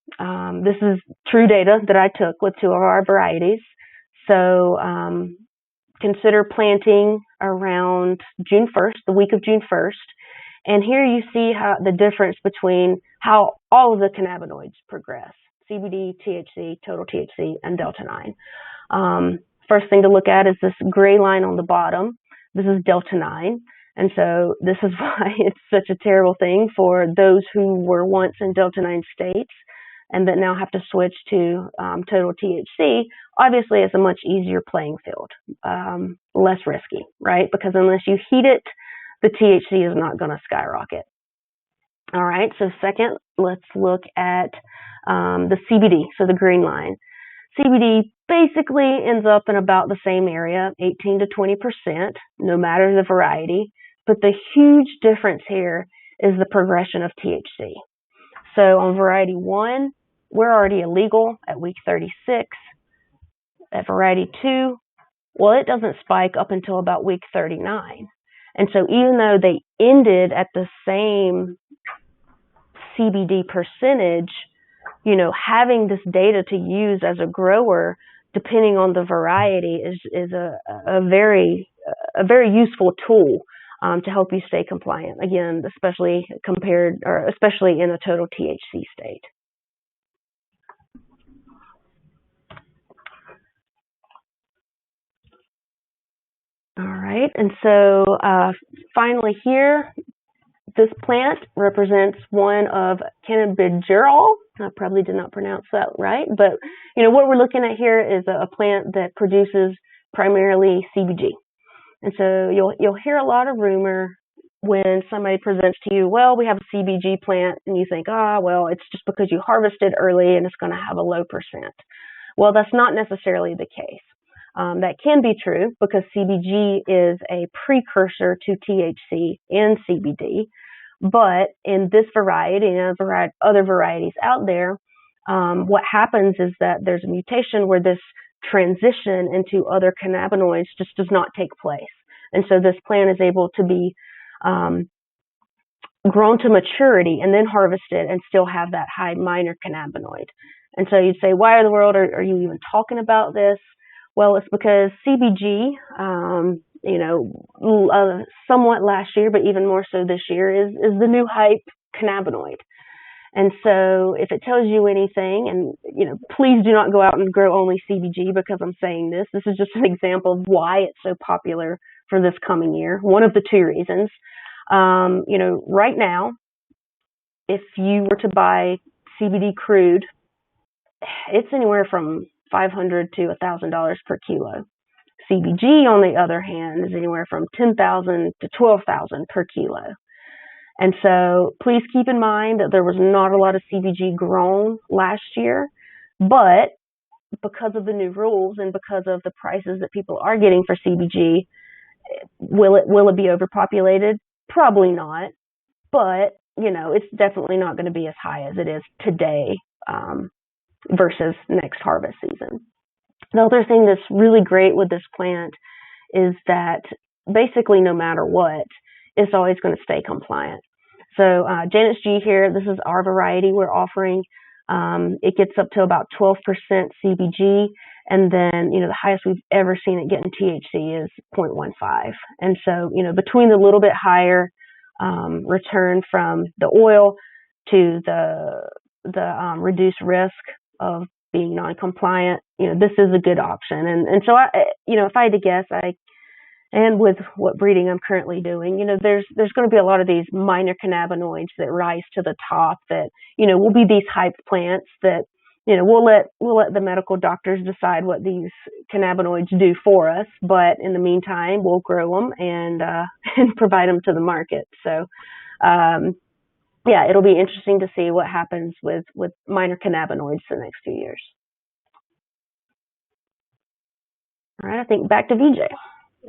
This is true data that I took with 2 of our varieties. So consider planting around June 1st, the week of June 1st. And here you see how the difference between how all of the cannabinoids progress: CBD, THC, total THC, and delta-9. First thing to look at is this gray line on the bottom. This is delta-9. And so this is why it's such a terrible thing for those who were once in delta-9 states and that now have to switch to total THC. Obviously, it's a much easier playing field, less risky, right? Because unless you heat it, the THC is not going to skyrocket. All right, so second, let's look at the CBD, so the green line. CBD basically ends up in about the same area, 18 to 20%, no matter the variety. But the huge difference here is the progression of THC. So on variety 1, we're already illegal at week 36. At variety 2, well, it doesn't spike up until about week 39. And so even though they ended at the same CBD percentage, having this data to use as a grower, depending on the variety, is a very useful tool to help you stay compliant. Again, especially in a total THC state. All right, and so finally here, this plant represents one of cannabigerol. I probably did not pronounce that right, but what we're looking at here is a plant that produces primarily CBG. And so you'll hear a lot of rumor when somebody presents to you, well, we have a CBG plant, and you think, well, it's just because you harvested early and it's going to have a low percent. Well, that's not necessarily the case. That can be true because CBG is a precursor to THC and CBD. But in this variety and other varieties out there, what happens is that there's a mutation where this transition into other cannabinoids just does not take place. And so this plant is able to be grown to maturity and then harvested and still have that high minor cannabinoid. And so you'd say, why in the world are you even talking about this? Well, it's because CBG, somewhat last year, but even more so this year, is the new hype cannabinoid. And so if it tells you anything, and, please do not go out and grow only CBG because I'm saying this. This is just an example of why it's so popular for this coming year. One of the two reasons. Right now, if you were to buy CBD crude, it's anywhere from $500 to $1,000 per kilo. CBG, on the other hand, is anywhere from $10,000 to $12,000 per kilo. And so please keep in mind that there was not a lot of CBG grown last year, but because of the new rules and because of the prices that people are getting for CBG, will it be overpopulated? Probably not, but it's definitely not going to be as high as it is today versus next harvest season. The other thing that's really great with this plant is that basically no matter what, it's always going to stay compliant. So Janet's G here, this is our variety we're offering. It gets up to about 12% CBG, and then, the highest we've ever seen it get in THC is 0.15. And so, between the little bit higher return from the oil to the reduced risk of being non-compliant, this is a good option. And so, if I had to guess, and with what breeding I'm currently doing, there's going to be a lot of these minor cannabinoids that rise to the top that, will be these hype plants that, we'll let the medical doctors decide what these cannabinoids do for us. But in the meantime, we'll grow them and provide them to the market. So, it'll be interesting to see what happens with minor cannabinoids the next few years. All right, I think back to Vijay.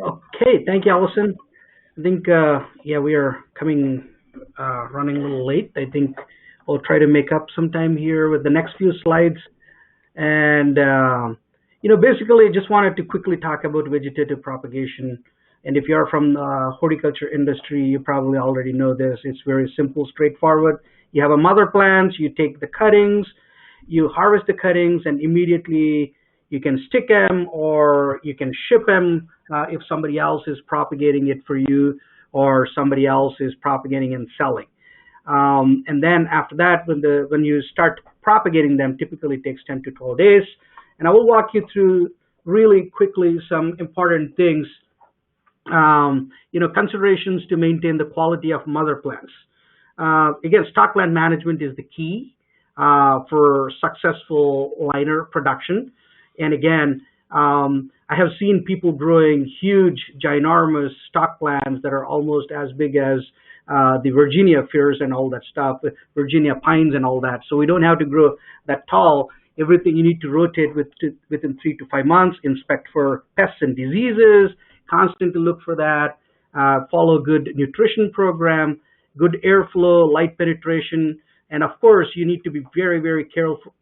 Okay, thank you, Allison. I think, we are running a little late. I think we'll try to make up some time here with the next few slides. And, basically, I just wanted to quickly talk about vegetative propagation. And if you're from the horticulture industry, you probably already know this. It's very simple, straightforward. You have a mother plant, you take the cuttings, you harvest the cuttings, and immediately you can stick them or you can ship them if somebody else is propagating it for you or somebody else is propagating and selling. And then after that, when you start propagating them, typically it takes 10 to 12 days. And I will walk you through really quickly some important things, considerations to maintain the quality of mother plants. Again, stock plant management is the key for successful liner production. And again, I have seen people growing huge, ginormous stock plants that are almost as big as the Virginia firs and all that stuff, Virginia pines and all that. So we don't have to grow that tall. Everything you need to rotate within 3 to 5 months, inspect for pests and diseases, constantly look for that, follow good nutrition program, good airflow, light penetration. And of course, you need to be very, very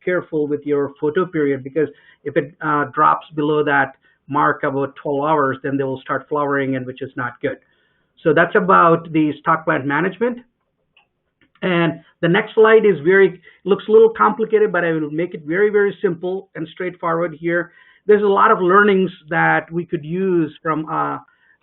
careful with your photo period, because if it drops below that mark about 12 hours, then they will start flowering, and which is not good. So that's about the stock plant management. And the next slide is looks a little complicated, but I will make it very, very simple and straightforward here. There's a lot of learnings that we could use from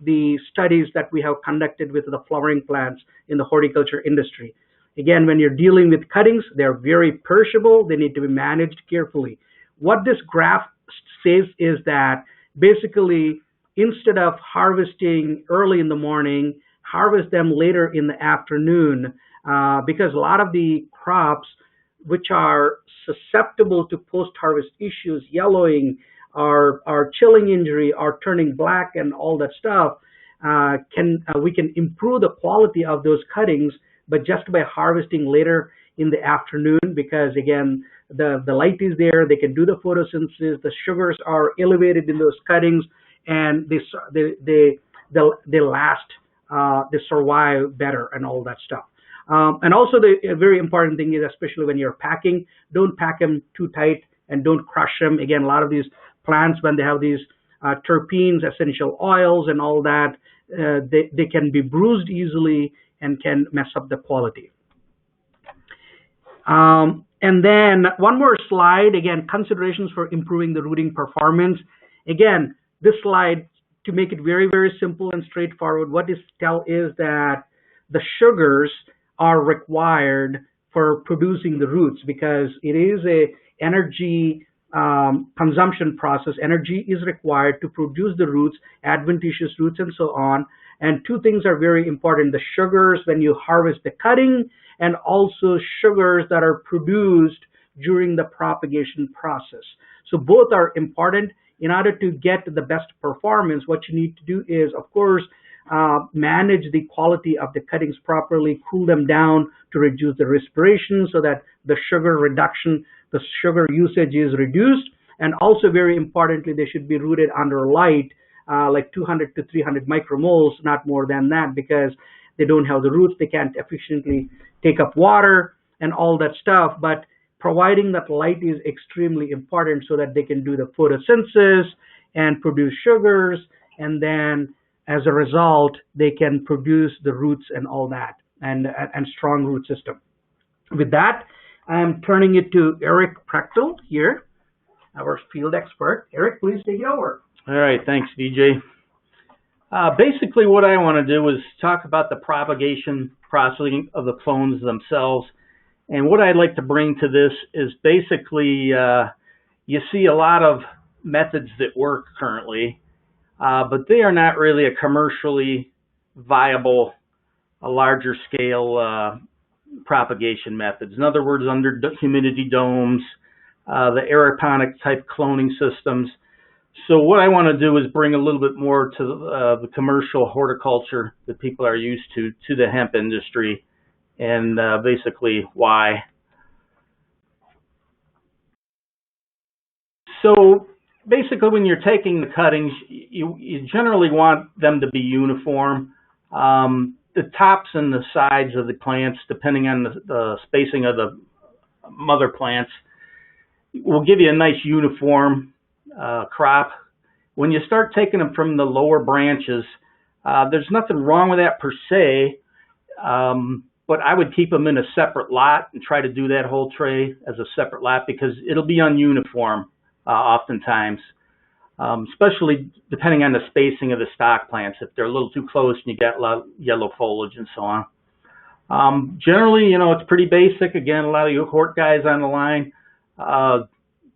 the studies that we have conducted with the flowering plants in the horticulture industry. Again, when you're dealing with cuttings, they're very perishable. They need to be managed carefully. What this graph says is that basically, instead of harvesting early in the morning, harvest them later in the afternoon, because a lot of the crops which are susceptible to post-harvest issues, yellowing, or chilling injury, or turning black and all that stuff, we can improve the quality of those cuttings, but just by harvesting later in the afternoon, because again, the light is there, they can do the photosynthesis, the sugars are elevated in those cuttings, and they last, they survive better and all that stuff. And also a very important thing is, especially when you're packing, don't pack them too tight and don't crush them. Again, a lot of these plants, when they have these terpenes, essential oils, and all that, they can be bruised easily and can mess up the quality. And then one more slide, again, considerations for improving the rooting performance. Again, this slide, to make it very, very simple and straightforward, what this tells is that the sugars are required for producing the roots, because it is a energy consumption process. Energy is required to produce the roots, adventitious roots, and so on. And two things are very important: the sugars when you harvest the cutting, and also sugars that are produced during the propagation process. So both are important. In order to get the best performance, what you need to do is, of course, manage the quality of the cuttings properly, cool them down to reduce the respiration so that the sugar reduction, the sugar usage is reduced. And also, very importantly, they should be rooted under light, like 200 to 300 micromoles, not more than that, because they don't have the roots, they can't efficiently take up water and all that stuff. But providing that light is extremely important so that they can do the photosynthesis and produce sugars, and then as a result, they can produce the roots and all that, and strong root system. With that, I'm turning it to Eric Prechtl here, our field expert. Eric, please take it over. All right, thanks, Vijay. Basically, what I want to do is talk about the propagation processing of the clones themselves. And what I'd like to bring to this is basically, you see a lot of methods that work currently, but they are not really a commercially viable, a larger scale propagation methods. In other words, under humidity domes, the aeroponic type cloning systems. So what I want to do is bring a little bit more to the commercial horticulture that people are used to the hemp industry, and basically why. So basically, when you're taking the cuttings, you generally want them to be uniform. The tops and the sides of the plants, depending on the spacing of the mother plants, will give you a nice uniform crop. When you start taking them from the lower branches, there's nothing wrong with that per se, but I would keep them in a separate lot and try to do that whole tray as a separate lot, because it'll be ununiform oftentimes, especially depending on the spacing of the stock plants. If they're a little too close and you got a lot of yellow foliage and so on. Generally, you know, it's pretty basic. Again, a lot of you hort guys on the line,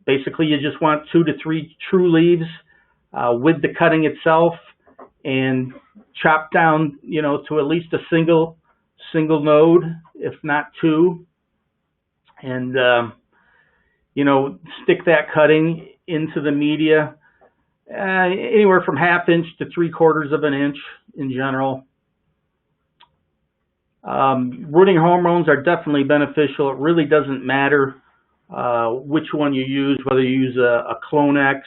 basically you just want 2 to 3 true leaves with the cutting itself, and chop down, you know, to at least a single node, if not 2, and you know, stick that cutting into the media, anywhere from 1/2 inch to 3/4 of an inch in general. Rooting hormones are definitely beneficial. It really doesn't matter which one you use, whether you use a Clonex,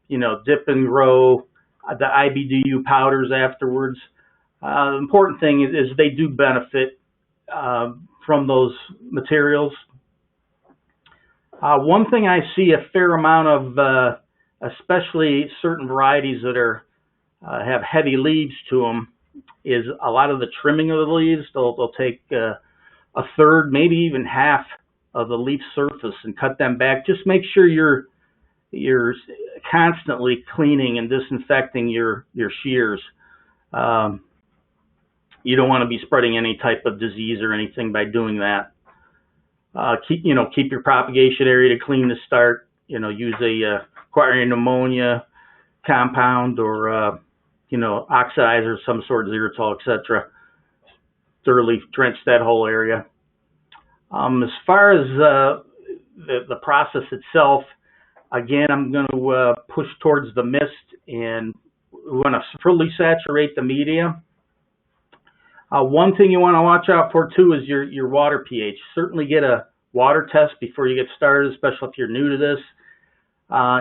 you know, dip and grow, the IBDU powders afterwards. The important thing is they do benefit from those materials. One thing I see a fair amount of, especially certain varieties that are have heavy leaves to them, is a lot of the trimming of the leaves. They'll take a third, maybe even half of the leaf surface and cut them back. Just make sure you're constantly cleaning and disinfecting your shears. You don't want to be spreading any type of disease or anything by doing that. Keep your propagation area to clean to start. You know, use a quaternary ammonia compound, or you know, oxidizer, some sort of xylitol, etc. Thoroughly drench that whole area. As far as the process itself, again, I'm going to push towards the mist, and we want to fully saturate the media. One thing you want to watch out for too is your water pH. Certainly get a water test before you get started, especially if you're new to this.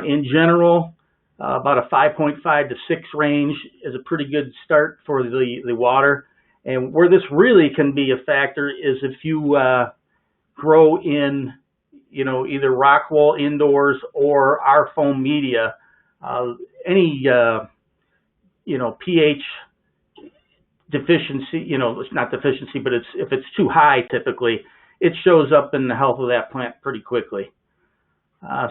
In general, about a 5.5 to 6 range is a pretty good start for the water. And where this really can be a factor is if you grow in, either rock wool indoors or our foam media. Any pH deficiency, it's not deficiency, but if it's too high, typically it shows up in the health of that plant pretty quickly.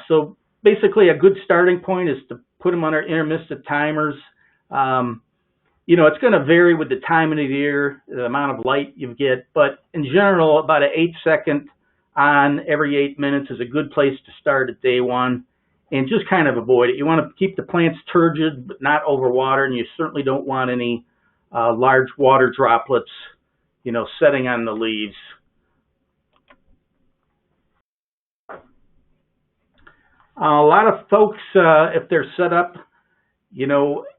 So basically, a good starting point is to put them under intermittent timers. It's going to vary with the time of the year, the amount of light you get, but in general, about an 8-second on every 8 minutes is a good place to start at day one, and just kind of avoid it. You want to keep the plants turgid, but not overwater, and you certainly don't want any large water droplets, setting on the leaves. A lot of folks, if they're set up,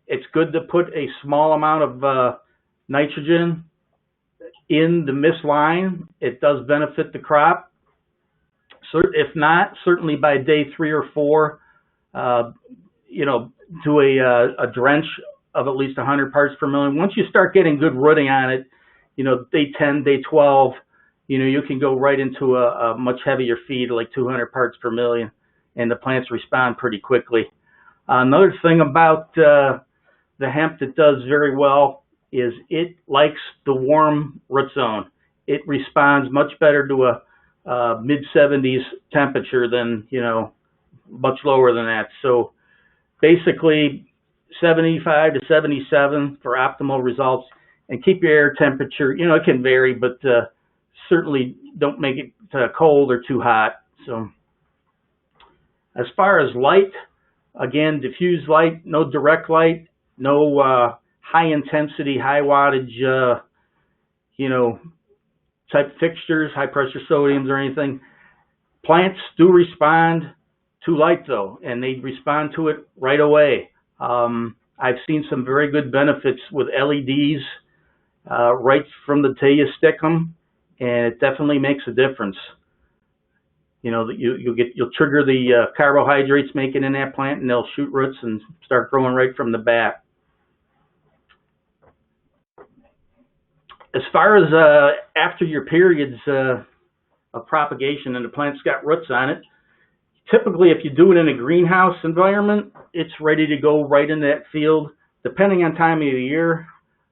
it's good to put a small amount of nitrogen in the mist line. It does benefit the crop. So if not, certainly by day 3 or 4, do a drench of at least 100 parts per million. Once you start getting good rooting on it, day 10, day 12, you can go right into a much heavier feed, like 200 parts per million, and the plants respond pretty quickly. Another thing about the hemp that does very well is it likes the warm root zone. It responds much better to a mid-70s temperature than, much lower than that. So basically 75 to 77 for optimal results, and keep your air temperature, it can vary, but certainly don't make it cold or too hot. So as far as light, again, diffuse light, no direct light, no high intensity, high wattage, type fixtures, high pressure sodiums or anything. Plants do respond to light though, and they respond to it right away. I've seen some very good benefits with LEDs right from the day you stick them, and it definitely makes a difference. You'll trigger the carbohydrates making in that plant, and they'll shoot roots and start growing right from the bat. As far as after your periods of propagation and the plant's got roots on it, typically if you do it in a greenhouse environment, it's ready to go right in that field, depending on time of the year.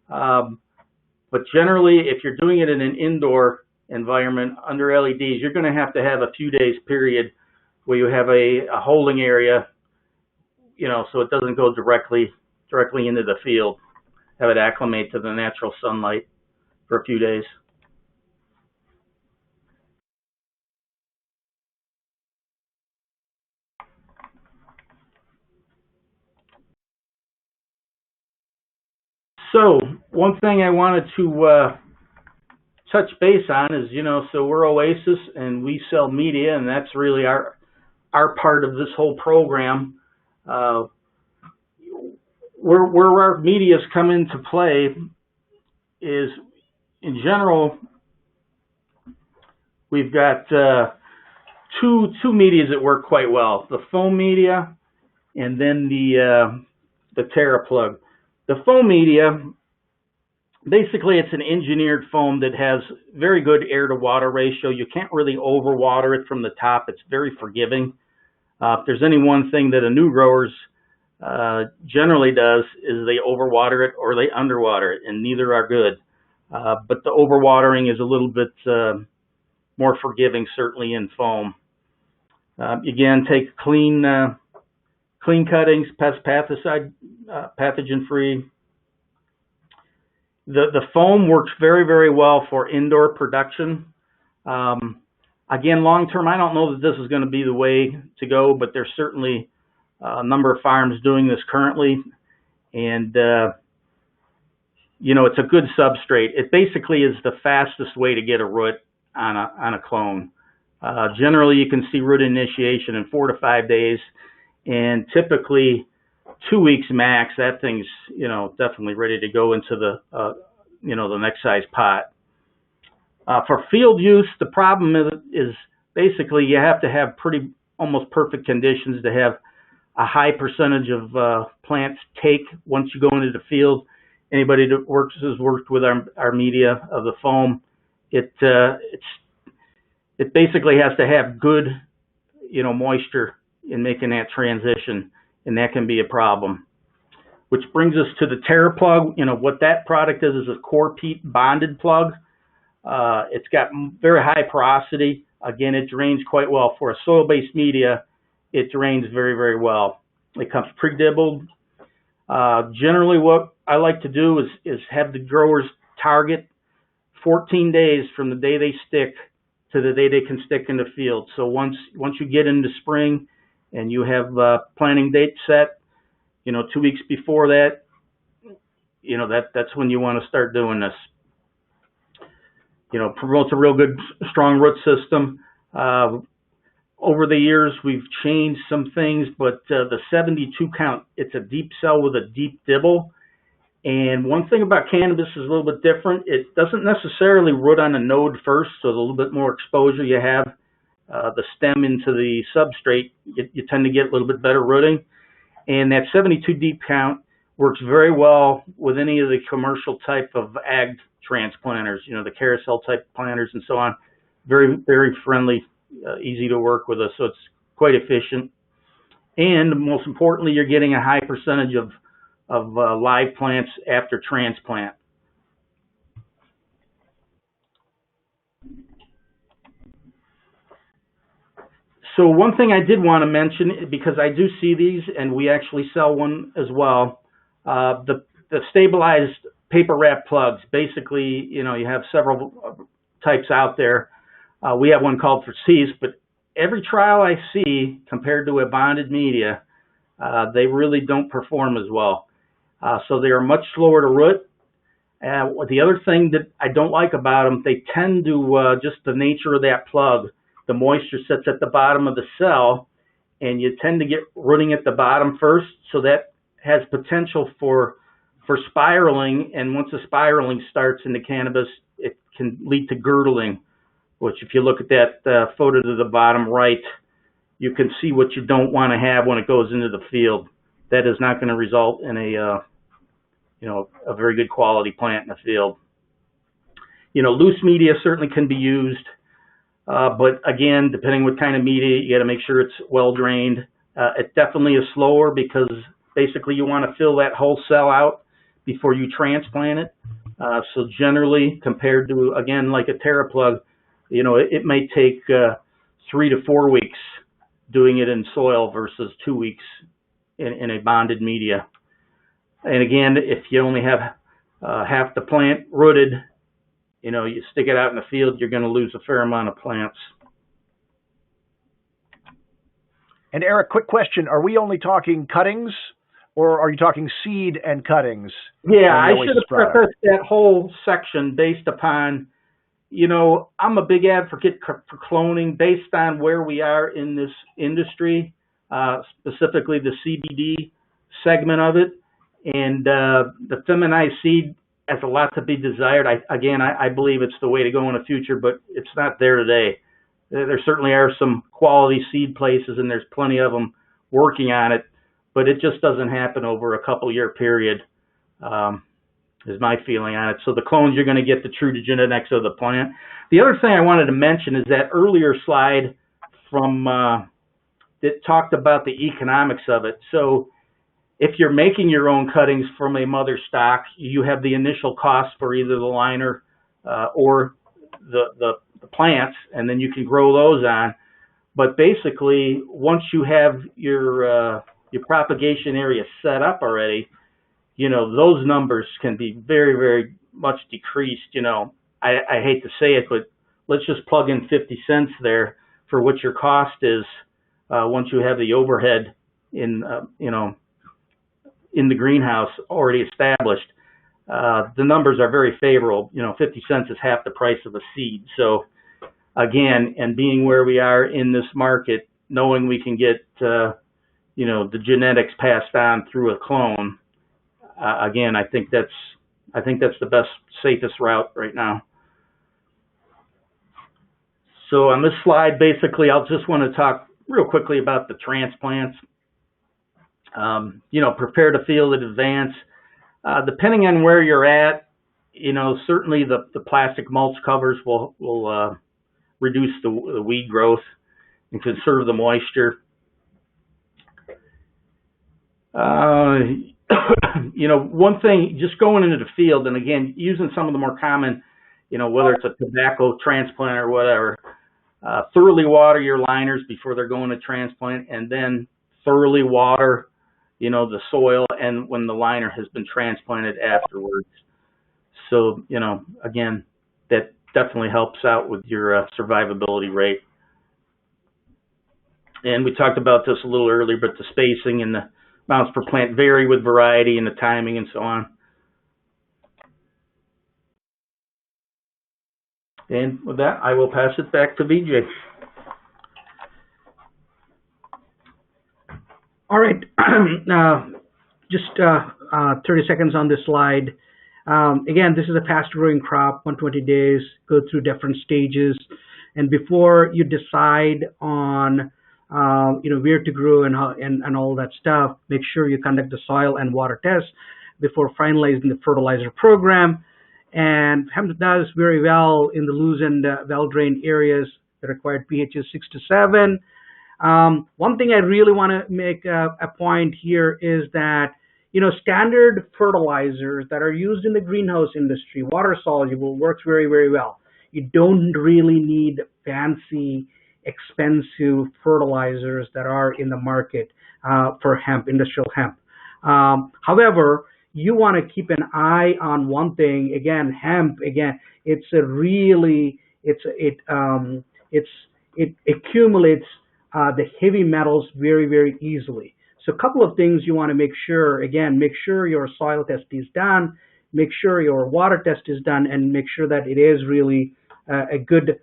But generally, if you're doing it in an indoor environment under LEDs, you're going to have a few days period where you have a holding area, so it doesn't go directly into the field. Have it acclimate to the natural sunlight for a few days. So one thing I wanted to touch base on is, so we're OASIS and we sell media, and that's really our part of this whole program. Where our medias come into play is, in general, we've got two medias that work quite well: the foam media and then the Terra plug. The foam media, basically, it's an engineered foam that has very good air-to-water ratio. You can't really overwater it from the top. It's very forgiving. If there's any one thing that a new grower's generally does is they overwater it or they underwater it, and neither are good. But the overwatering is a little bit more forgiving, certainly in foam. Again, take clean cuttings, pesticide, pathogen-free. The foam works very, very well for indoor production. Again, long-term, I don't know that this is going to be the way to go, but there's certainly a number of farms doing this currently. And, it's a good substrate. It basically is the fastest way to get a root on a clone. Generally, you can see root initiation in 4 to 5 days, and typically 2 weeks max. That thing's, definitely ready to go into the, the next size pot. For field use, the problem is basically you have to have almost perfect conditions to have a high percentage of plants take once you go into the field. anybody that has worked with our media of the foam, it basically has to have good, moisture in making that transition, and that can be a problem. Which brings us to the TerraPlug. What that product is a core peat bonded plug. It's got very high porosity. Again, it drains quite well. For a soil-based media, it drains very, very well. It comes pre-dibbled. Generally, what I like to do is have the growers target 14 days from the day they stick to the day they can stick in the field. So once you get into spring and you have planting date set, 2 weeks before that, that's when you want to start doing this. Promotes a real good, strong root system. Over the years, we've changed some things, but the 72 count, it's a deep cell with a deep dibble. And one thing about cannabis is a little bit different. It doesn't necessarily root on a node first, so there's a little bit more exposure you have. The stem into the substrate, you tend to get a little bit better rooting. And that 72 deep count works very well with any of the commercial type of ag transplanters, the carousel type planters and so on. Very, very friendly, easy to work with us, so it's quite efficient. And most importantly, you're getting a high percentage of live plants after transplant. So one thing I did want to mention, because I do see these, and we actually sell one as well, the stabilized paper wrap plugs. Basically, you have several types out there. We have one called for C's, but every trial I see compared to a bonded media, they really don't perform as well. So they are much slower to root. The other thing that I don't like about them, they tend to, just the nature of that plug, the moisture sits at the bottom of the cell, and you tend to get rooting at the bottom first, so that has potential for spiraling, and once the spiraling starts in the cannabis, it can lead to girdling, which if you look at that photo to the bottom right, you can see what you don't want to have when it goes into the field. That is not going to result in a very good quality plant in the field. Loose media certainly can be used, but again, depending what kind of media, you got to make sure it's well drained. It definitely is slower because basically you want to fill that whole cell out before you transplant it. So generally, compared to, again, like a TerraPlug, it may take 3 to 4 weeks doing it in soil versus 2 weeks in a bonded media. And again, if you only have half the plant rooted, you stick it out in the field, you're going to lose a fair amount of plants. And Eric, quick question. Are we only talking cuttings, or are you talking seed and cuttings? Yeah, I should have prefaced that whole section based upon, I'm a big advocate for cloning based on where we are in this industry, specifically the CBD segment of it. And the feminized seed has a lot to be desired. I believe it's the way to go in the future, but it's not there today. There certainly are some quality seed places, and there's plenty of them working on it, but it just doesn't happen over a couple-year period, is my feeling on it. So the clones, you're going to get the true genetics of the plant. The other thing I wanted to mention is that earlier slide from that talked about the economics of it. So if you're making your own cuttings from a mother stock, you have the initial cost for either the liner or the plants, and then you can grow those on. But basically, once you have your propagation area set up already, those numbers can be very, very much decreased. I hate to say it, but let's just plug in 50 cents there for what your cost is once you have the overhead in the greenhouse already established. The numbers are very favorable. 50 cents is half the price of a seed. So again, and being where we are in this market, knowing we can get the genetics passed on through a clone, again, I think that's the best, safest route right now. So on this slide, basically, I'll just want to talk real quickly about the transplants. Prepare the field in advance. Depending on where you're at, certainly the plastic mulch covers will reduce the weed growth and conserve the moisture. One thing, just going into the field, and again, using some of the more common, whether it's a tobacco transplant or whatever, thoroughly water your liners before they're going to transplant, and then thoroughly water, the soil, and when the liner has been transplanted afterwards. So, again, that definitely helps out with your survivability rate. And we talked about this a little earlier, but the spacing and the amounts per plant vary with variety and the timing and so on. And with that, I will pass it back to Vijay. All right, just 30 seconds on this slide. Again, this is a fast-growing crop, 120 days, go through different stages. And before you decide on where to grow and how and all that stuff, make sure you conduct the soil and water tests before finalizing the fertilizer program. And hemp does very well in the loose and well-drained areas that require pHs 6 to 7. One thing I really want to make a point here is that, standard fertilizers that are used in the greenhouse industry, water soluble, works very, very well. You don't really need fancy, expensive fertilizers that are in the market for hemp, industrial hemp. However, you want to keep an eye on one thing. Again, hemp. Again, it accumulates the heavy metals very, very easily. So a couple of things you want to make sure. Again, make sure your soil test is done, make sure your water test is done, and make sure that it is really a good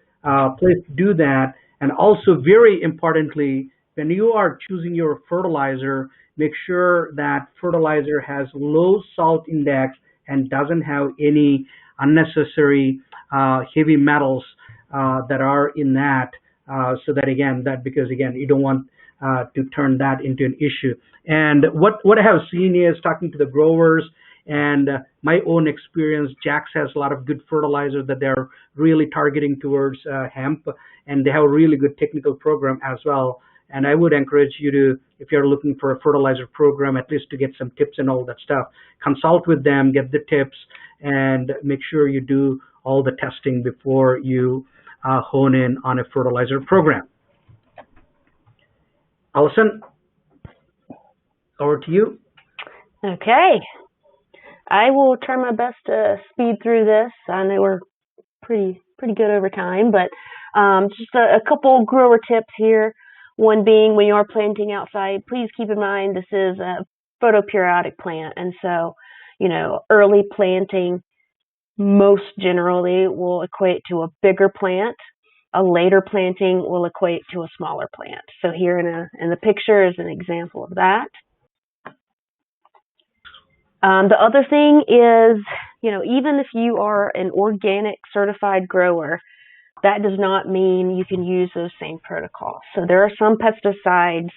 place to do that. And also, very importantly, when you are choosing your fertilizer, make sure that fertilizer has low salt index and doesn't have any unnecessary heavy metals that are in that. So that because you don't want to turn that into an issue. And what I have seen is talking to the growers and my own experience, Jax has a lot of good fertilizers that they're really targeting towards hemp, and they have a really good technical program as well. And I would encourage you to, if you're looking for a fertilizer program, at least to get some tips and all that stuff, consult with them, get the tips, and make sure you do all the testing before you hone in on a fertilizer program. Allison, over to you. Okay. I will try my best to speed through this. I know we're pretty good over time, but just a couple grower tips here. One being, when you are planting outside, please keep in mind this is a photoperiodic plant, and so early planting most generally will equate to a bigger plant. A later planting will equate to a smaller plant. So here in the picture is an example of that. The other thing is, even if you are an organic certified grower, that does not mean you can use those same protocols. So there are some pesticides,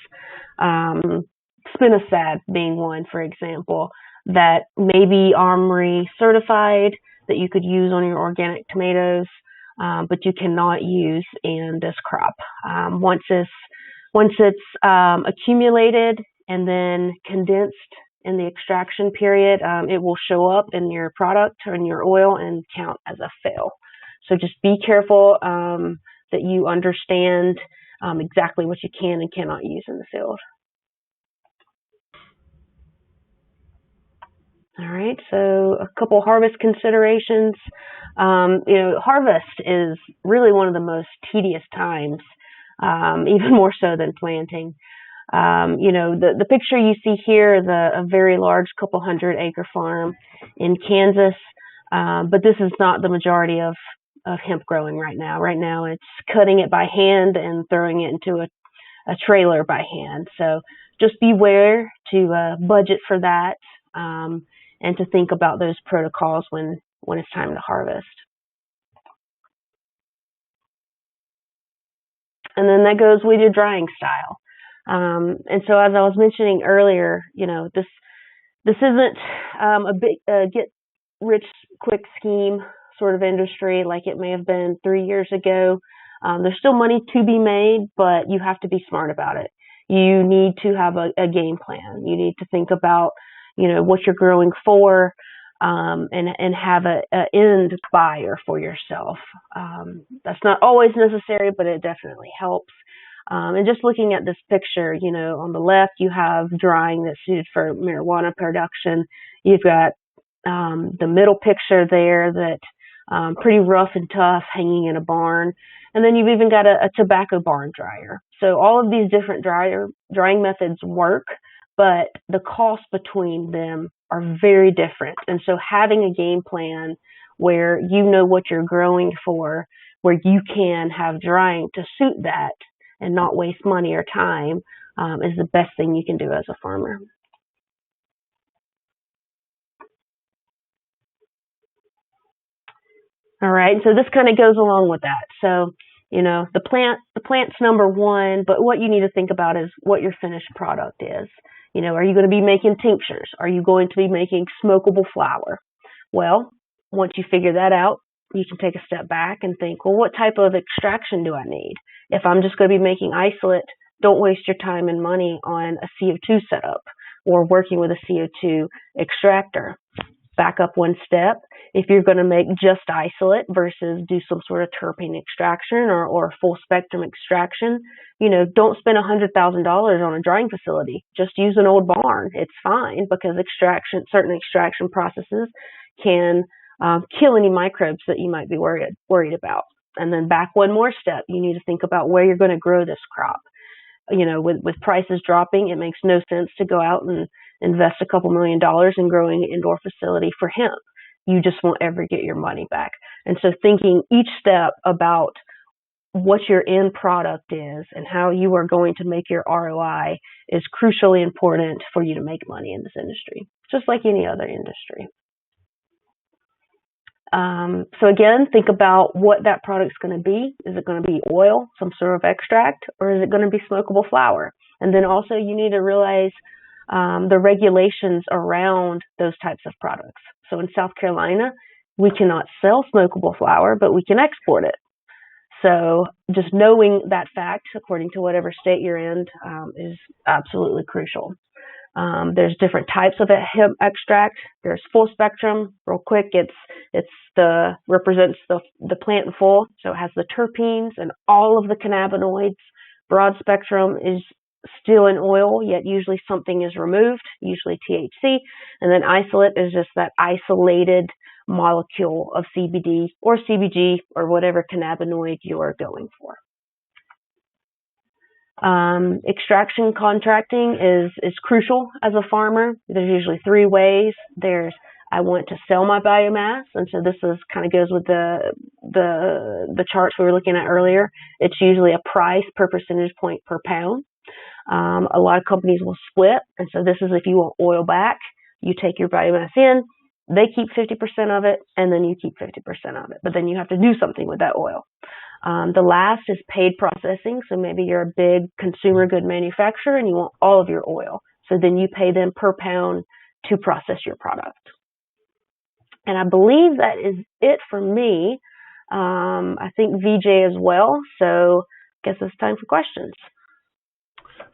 spinosad being one, for example, that may be Armory certified that you could use on your organic tomatoes, but you cannot use in this crop. Once it's accumulated and then condensed in the extraction period, it will show up in your product or in your oil and count as a fail. So just be careful that you understand exactly what you can and cannot use in the field. All right, so a couple harvest considerations. Harvest is really one of the most tedious times, even more so than planting. The picture you see here is a very large couple 100-acre farm in Kansas, but this is not the majority of hemp growing right now. Right now it's cutting it by hand and throwing it into a trailer by hand. So just beware to budget for that and to think about those protocols when it's time to harvest. And then that goes with your drying style. And so as I was mentioning earlier, this isn't a big get rich quick scheme sort of industry like it may have been 3 years ago. There's still money to be made, but you have to be smart about it. You need to have a game plan. You need to think about, what you're growing for, and have a end buyer for yourself. That's not always necessary, but it definitely helps. And just looking at this picture, on the left, you have drying that's suited for marijuana production. You've got the middle picture there that pretty rough and tough, hanging in a barn. And then you've even got a tobacco barn dryer. So all of these different drying methods work, but the cost between them are very different. And so having a game plan where you know what you're growing for, where you can have drying to suit that and not waste money or time, is the best thing you can do as a farmer. All right, so this kind of goes along with that. So, the plant's number one, but what you need to think about is what your finished product is. Are you going to be making tinctures? Are you going to be making smokable flower? Well, once you figure that out, you can take a step back and think, well, what type of extraction do I need? If I'm just going to be making isolate, don't waste your time and money on a CO2 setup or working with a CO2 extractor. Back up one step. If you're going to make just isolate versus do some sort of terpene extraction or full spectrum extraction, don't spend $100,000 on a drying facility. Just use an old barn. It's fine because certain extraction processes can kill any microbes that you might be worried about. And then back one more step, you need to think about where you're going to grow this crop. With prices dropping, it makes no sense to go out and invest a couple $1 million in growing an indoor facility for hemp. You just won't ever get your money back. And so thinking each step about what your end product is and how you are going to make your ROI is crucially important for you to make money in this industry, just like any other industry. So again, think about what that product's going to be. Is it going to be oil, some sort of extract, or is it going to be smokable flower? And then also you need to realize the regulations around those types of products. So in South Carolina, we cannot sell smokable flower, but we can export it. So just knowing that fact, according to whatever state you're in, is absolutely crucial. There's different types of hemp extract. There's full spectrum. Real quick, represents the plant in full, so it has the terpenes and all of the cannabinoids. Broad spectrum is still in oil, yet usually something is removed, usually THC, and then isolate is just that isolated molecule of CBD or CBG or whatever cannabinoid you are going for. Extraction contracting is crucial as a farmer. There's usually 3 ways. There's I want to sell my biomass, and so this is kind of goes with the charts we were looking at earlier. It's usually a price per percentage point per pound. A lot of companies will split, and so this is if you want oil back, you take your biomass in, they keep 50% of it, and then you keep 50% of it. But then you have to do something with that oil. The last is paid processing. So maybe you're a big consumer good manufacturer and you want all of your oil. So then you pay them per pound to process your product. And I believe that is it for me. I think Vijay as well. So I guess it's time for questions.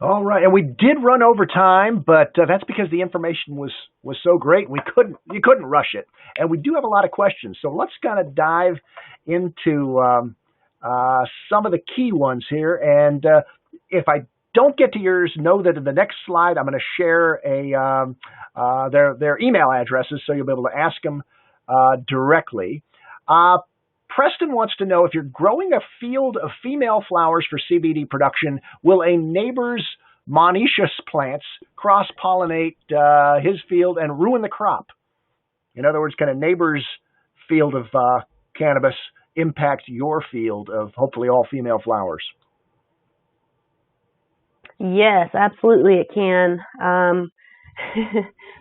All right, and we did run over time, but that's because the information was so great you couldn't rush it. And we do have a lot of questions, so let's kind of dive into some of the key ones here. And if I don't get to yours, know that in the next slide I'm going to share their email addresses, so you'll be able to ask them directly. Preston wants to know, if you're growing a field of female flowers for CBD production, will a neighbor's monoecious plants cross-pollinate his field and ruin the crop? In other words, can a neighbor's field of cannabis impact your field of hopefully all female flowers? Yes, absolutely it can.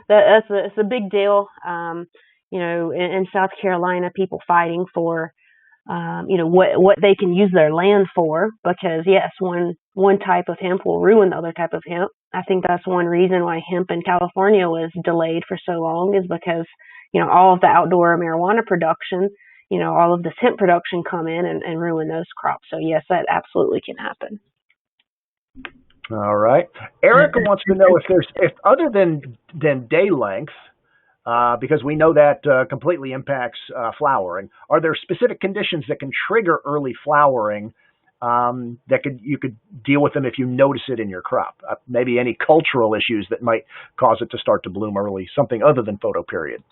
It's a big deal. In South Carolina, people fighting for, what they can use their land for, because yes, when one type of hemp will ruin the other type of hemp. I think that's one reason why hemp in California was delayed for so long, is because, all of the outdoor marijuana production, all of this hemp production come in and ruin those crops. So yes, that absolutely can happen. All right. Erica wants to know if other than day length, because we know that completely impacts flowering, are there specific conditions that can trigger early flowering that you could deal with them if you notice it in your crop? Maybe any cultural issues that might cause it to start to bloom early, something other than photoperiod.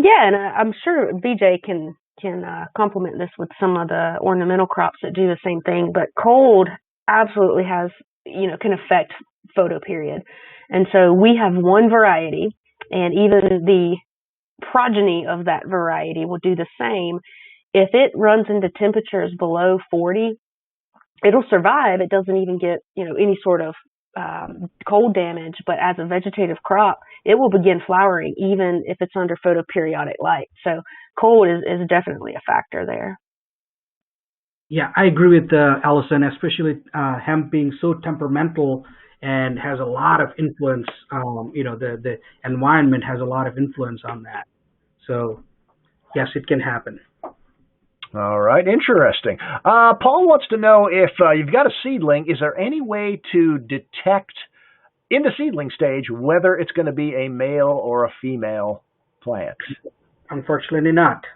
Yeah, and I'm sure Vijay can complement this with some of the ornamental crops that do the same thing. But cold absolutely has, can affect photoperiod. And so we have one variety, and even the progeny of that variety will do the same. If it runs into temperatures below 40, it'll survive. It doesn't even get, any sort of cold damage, but as a vegetative crop, it will begin flowering even if it's under photoperiodic light. So cold is definitely a factor there. Yeah, I agree with Allison, especially hemp being so temperamental and has a lot of influence. The environment has a lot of influence on that. So yes, it can happen. All right, interesting. Paul wants to know if you've got a seedling, is there any way to detect in the seedling stage whether it's going to be a male or a female plant? Unfortunately not.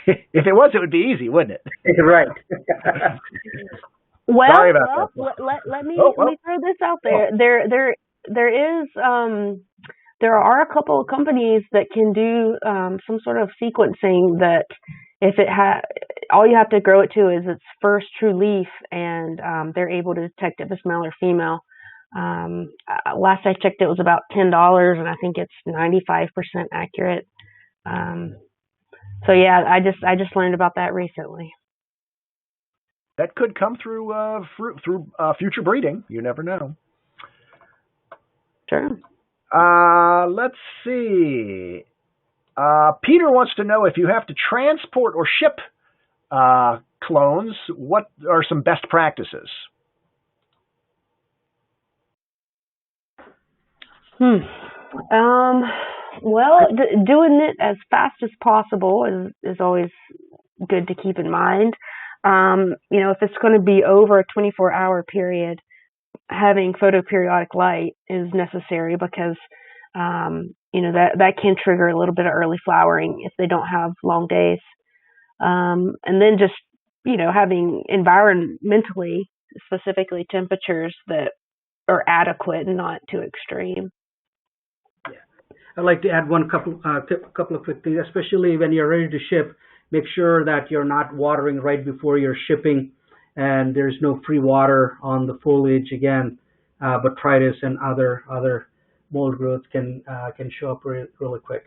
If it was, it would be easy, wouldn't it? Right. Well, Sorry about that. let me throw this out there. There are a couple of companies that can do some sort of sequencing that if it all you have to grow it to is its first true leaf, and they're able to detect if it's male or female. Last I checked, it was about $10, and I think it's 95% accurate. So yeah, I just learned about that recently. That could come through future breeding. You never know. Sure. Let's see. Peter wants to know if you have to transport or ship clones, what are some best practices? Well, doing it as fast as possible is always good to keep in mind. If it's going to be over a 24-hour period, having photoperiodic light is necessary because, that can trigger a little bit of early flowering if they don't have long days. And then just, having environmentally, specifically temperatures that are adequate and not too extreme. Yeah. I'd like to add one couple of quick things, especially when you're ready to ship. Make sure that you're not watering right before you're shipping, and there's no free water on the foliage. Again, botrytis and other mold growth can show up really quick.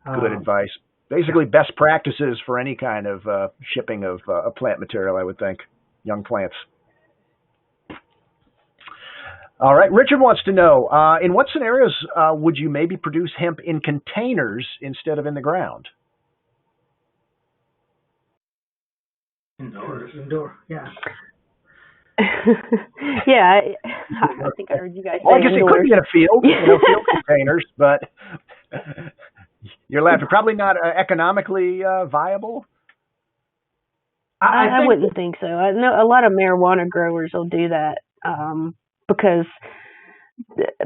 Good advice. Basically, best practices for any kind of shipping of plant material, I would think, young plants. All right. Richard wants to know, in what scenarios would you maybe produce hemp in containers instead of in the ground? Indoor, yeah. Yeah, I think I heard you guys say Well, I guess indoors. it could be in a field, field containers, but you're laughing. Probably not economically viable. I wouldn't think so. I know a lot of marijuana growers will do that because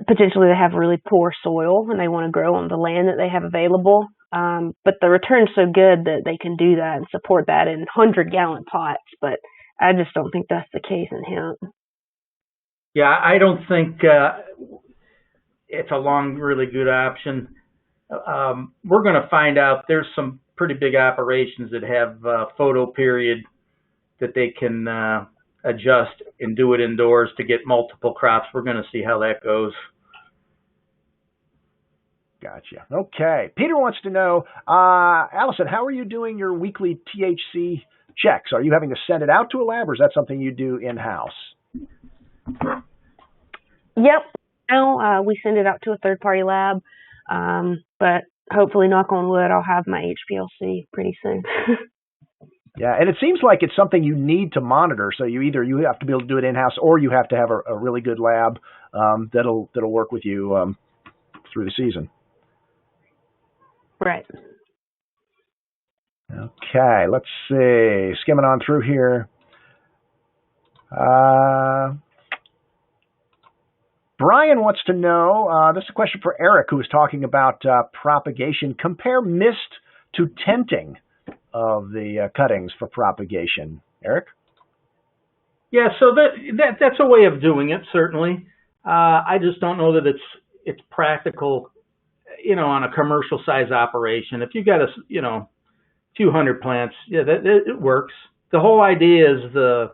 potentially they have really poor soil and they want to grow on the land that they have available. But the return's so good that they can do that and support that in 100-gallon pots. But I just don't think that's the case in hemp. Yeah, I don't think it's a really good option. We're going to find out there's some pretty big operations that have photo period that they can adjust and do it indoors to get multiple crops. We're going to see how that goes. Gotcha. Okay. Peter wants to know, Allison, how are you doing your weekly THC checks? Are you having to send it out to a lab, or is that something you do in-house? Yep. Now we send it out to a third-party lab, but hopefully, knock on wood, I'll have my HPLC pretty soon. Yeah, and it seems like it's something you need to monitor. So you have to be able to do it in-house, or you have to have a really good lab that'll work with you through the season. Right. Okay, let's see. Skimming on through here. Brian wants to know, this is a question for Eric, who was talking about propagation. Compare mist to tenting of the cuttings for propagation. Eric? Yeah, so that's a way of doing it, certainly. I just don't know that it's practical, on a commercial size operation. If you got a few hundred plants, yeah, it works. The whole idea is to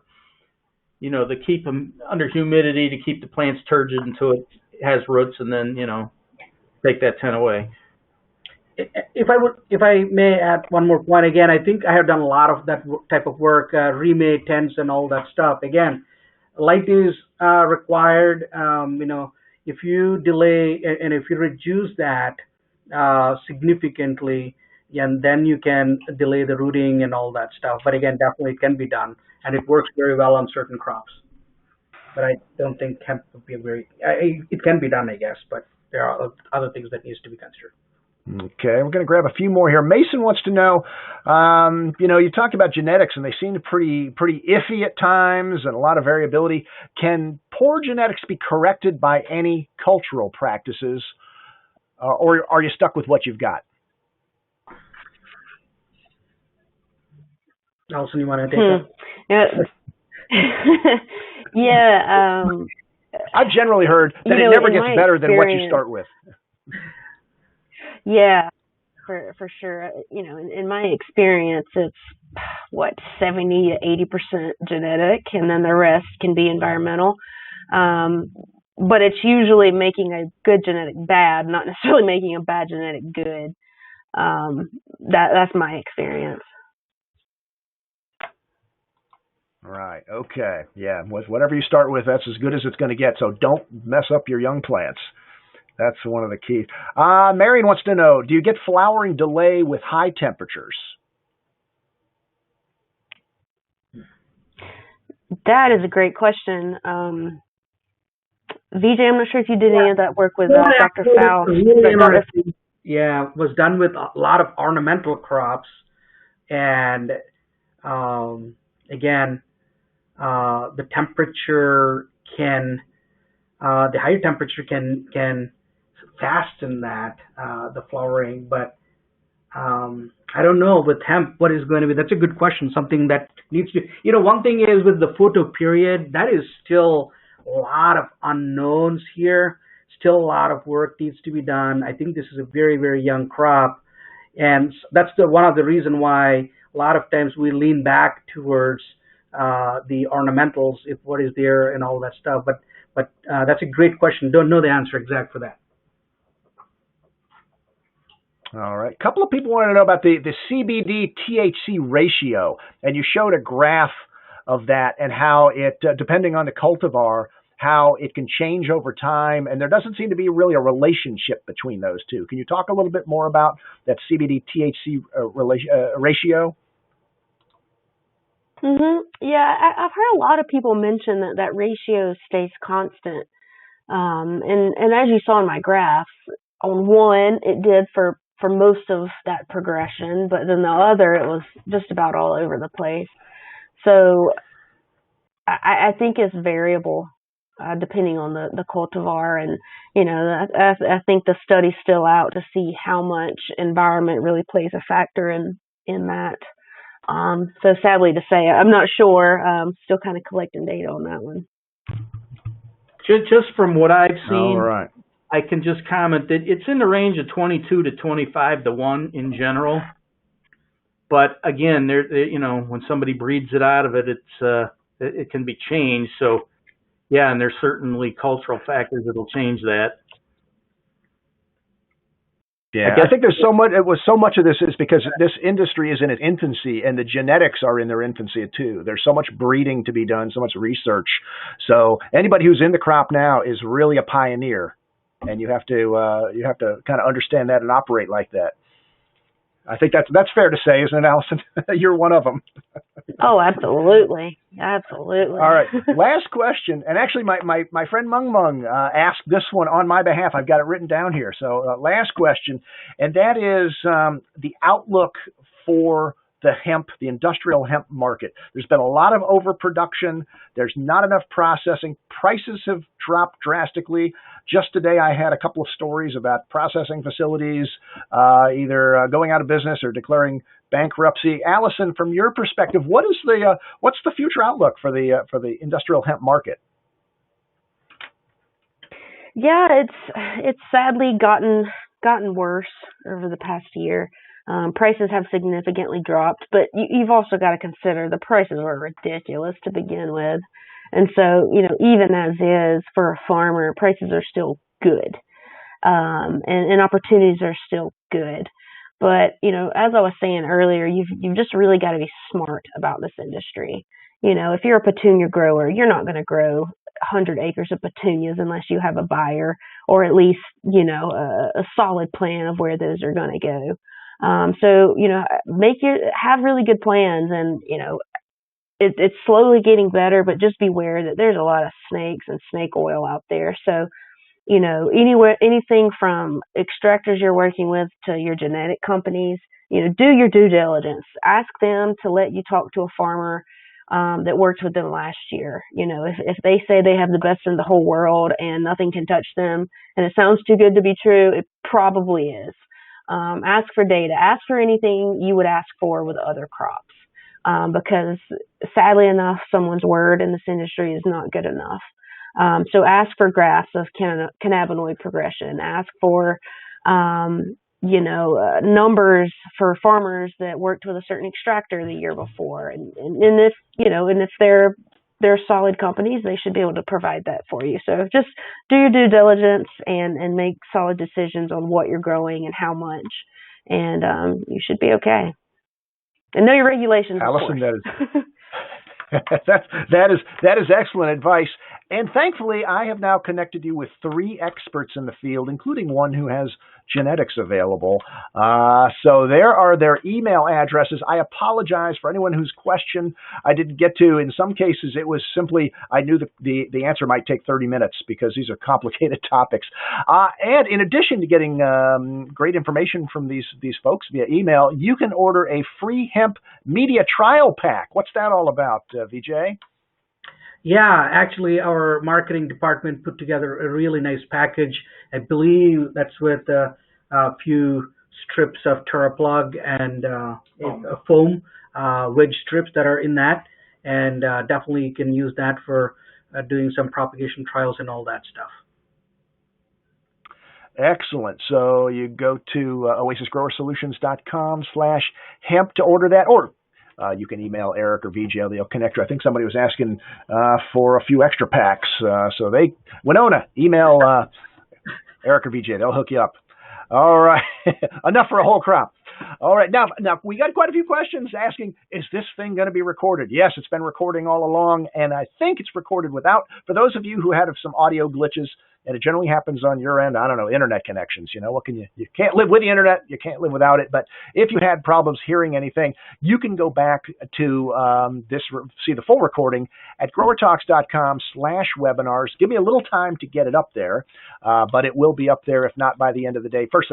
keep them under humidity, to keep the plants turgid until it has roots, and then take that tent away. If I may add one more point, again, I think I have done a lot of that type of work, remade tents and all that stuff. Again, light is required. If you delay and if you reduce that significantly, and then you can delay the rooting and all that stuff. But again, definitely it can be done, and it works very well on certain crops. But I don't think hemp would be it can be done, I guess, but there are other things that needs to be considered. Okay, we're going to grab a few more here. Mason wants to know, you talked about genetics, and they seem pretty iffy at times and a lot of variability. Can poor genetics be corrected by any cultural practices, or are you stuck with what you've got? Allison, you want to take that? Yeah. I've generally heard that it never gets better than what you start with. Yeah, for sure. In my experience, it's 70 to 80% genetic, and then the rest can be environmental. But it's usually making a good genetic bad, not necessarily making a bad genetic good. That's my experience. Right. Okay. Yeah. Whatever you start with, that's as good as it's going to get. So don't mess up your young plants. That's one of the keys. Marion wants to know, do you get flowering delay with high temperatures? That is a great question. Vijay, I'm not sure if you did any of that work with Dr. Faust. Yeah, was done with a lot of ornamental crops. And again, the temperature the higher temperature can fasten that, the flowering, but I don't know with hemp what is going to be. That's a good question. Something that needs to, one thing is with the photo period, that is still a lot of unknowns here. Still a lot of work needs to be done. I think this is a very, very young crop, and that's one of the reason why a lot of times we lean back towards the ornamentals, if what is there and all that stuff. But that's a great question. Don't know the answer exact for that. All right. A couple of people want to know about the CBD-THC ratio, and you showed a graph of that and how it, depending on the cultivar, how it can change over time, and there doesn't seem to be really a relationship between those two. Can you talk a little bit more about that CBD-THC ratio? Yeah, I've heard a lot of people mention that ratio stays constant. And as you saw in my graph, on one, it did for most of that progression, but then the other, it was just about all over the place. So I think it's variable depending on the cultivar. And, I think the study's still out to see how much environment really plays a factor in that. So sadly to say, I'm not sure. Still kind of collecting data on that one. Just from what I've seen, all right, I can just comment that it's in the range of 22 to 25 to 1 in general. But again, when somebody breeds it out of it, it can be changed. So yeah, and there's certainly cultural factors that'll change that. Yeah, I think there's so much of this is because this industry is in its infancy, and the genetics are in their infancy too. There's so much breeding to be done, so much research. So anybody who's in the crop now is really a pioneer, and you have to kind of understand that and operate like that. I think that's fair to say, isn't it, Allison? You're one of them. Oh, absolutely. Absolutely. All right. Last question. And actually, my friend Mung Mung asked this one on my behalf. I've got it written down here. So last question. And that is the outlook for the industrial hemp market. There's been a lot of overproduction. There's not enough processing. Prices have dropped drastically. Just today, I had a couple of stories about processing facilities either going out of business or declaring bankruptcy. Allison, from your perspective, what's the future outlook for the industrial hemp market? Yeah, it's sadly gotten worse over the past year. Prices have significantly dropped, but you've also got to consider the prices were ridiculous to begin with. And so, even as is for a farmer, prices are still good. And opportunities are still good. But, as I was saying earlier, you've just really got to be smart about this industry. If you're a petunia grower, you're not going to grow 100 acres of petunias unless you have a buyer or at least, a solid plan of where those are going to go. So, have really good plans, and, it's slowly getting better, but just beware that there's a lot of snakes and snake oil out there. So, anything from extractors you're working with to your genetic companies, do your due diligence. Ask them to let you talk to a farmer that worked with them last year. If they say they have the best in the whole world and nothing can touch them, and it sounds too good to be true, it probably is. Ask for data. Ask for anything you would ask for with other crops, because sadly enough, someone's word in this industry is not good enough. So ask for graphs of cannabinoid progression. Ask for, numbers for farmers that worked with a certain extractor the year before. And if they're solid companies, they should be able to provide that for you. So just do your due diligence and make solid decisions on what you're growing and how much, and you should be okay. And know your regulations. Allison, that is excellent advice. And thankfully, I have now connected you with 3 experts in the field, including one who has genetics available. So there are their email addresses. I apologize for anyone whose question I didn't get to. In some cases, it was simply I knew the answer might take 30 minutes because these are complicated topics. And in addition to getting great information from these folks via email, you can order a free hemp media trial pack. What's that all about, Vijay? Yeah, actually, our marketing department put together a really nice package. I believe that's with a few strips of TerraPlug and foam wedge strips that are in that, and definitely you can use that for doing some propagation trials and all that stuff. Excellent. So you go to oasisgrowersolutions.com/hemp to order that, or you can email Eric or Vijay. They'll connect you. I think somebody was asking for a few extra packs. So Winona, email Eric or Vijay. They'll hook you up. All right. Enough for a whole crop. All right. Now, we got quite a few questions asking, is this thing going to be recorded? Yes, it's been recording all along, and I think it's recorded without, for those of you who had some audio glitches, and it generally happens on your end, I don't know, internet connections. What can you can't live with the internet, you can't live without it. But if you had problems hearing anything, you can go back to see the full recording at GrowerTalks.com/webinars. Give me a little time to get it up there, but it will be up there, if not by the end of the day. First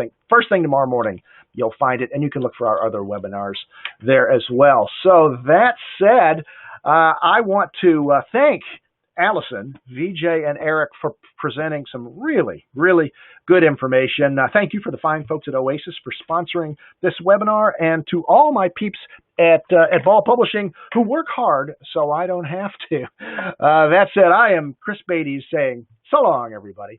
thing tomorrow morning, you'll find it, and you can look for our other webinars there as well. So that said, I want to thank Allison, Vijay, and Eric for presenting some really, really good information. Thank you for the fine folks at OASIS for sponsoring this webinar, and to all my peeps at Ball Publishing who work hard so I don't have to. That said, I am Chris Beytes saying so long, everybody.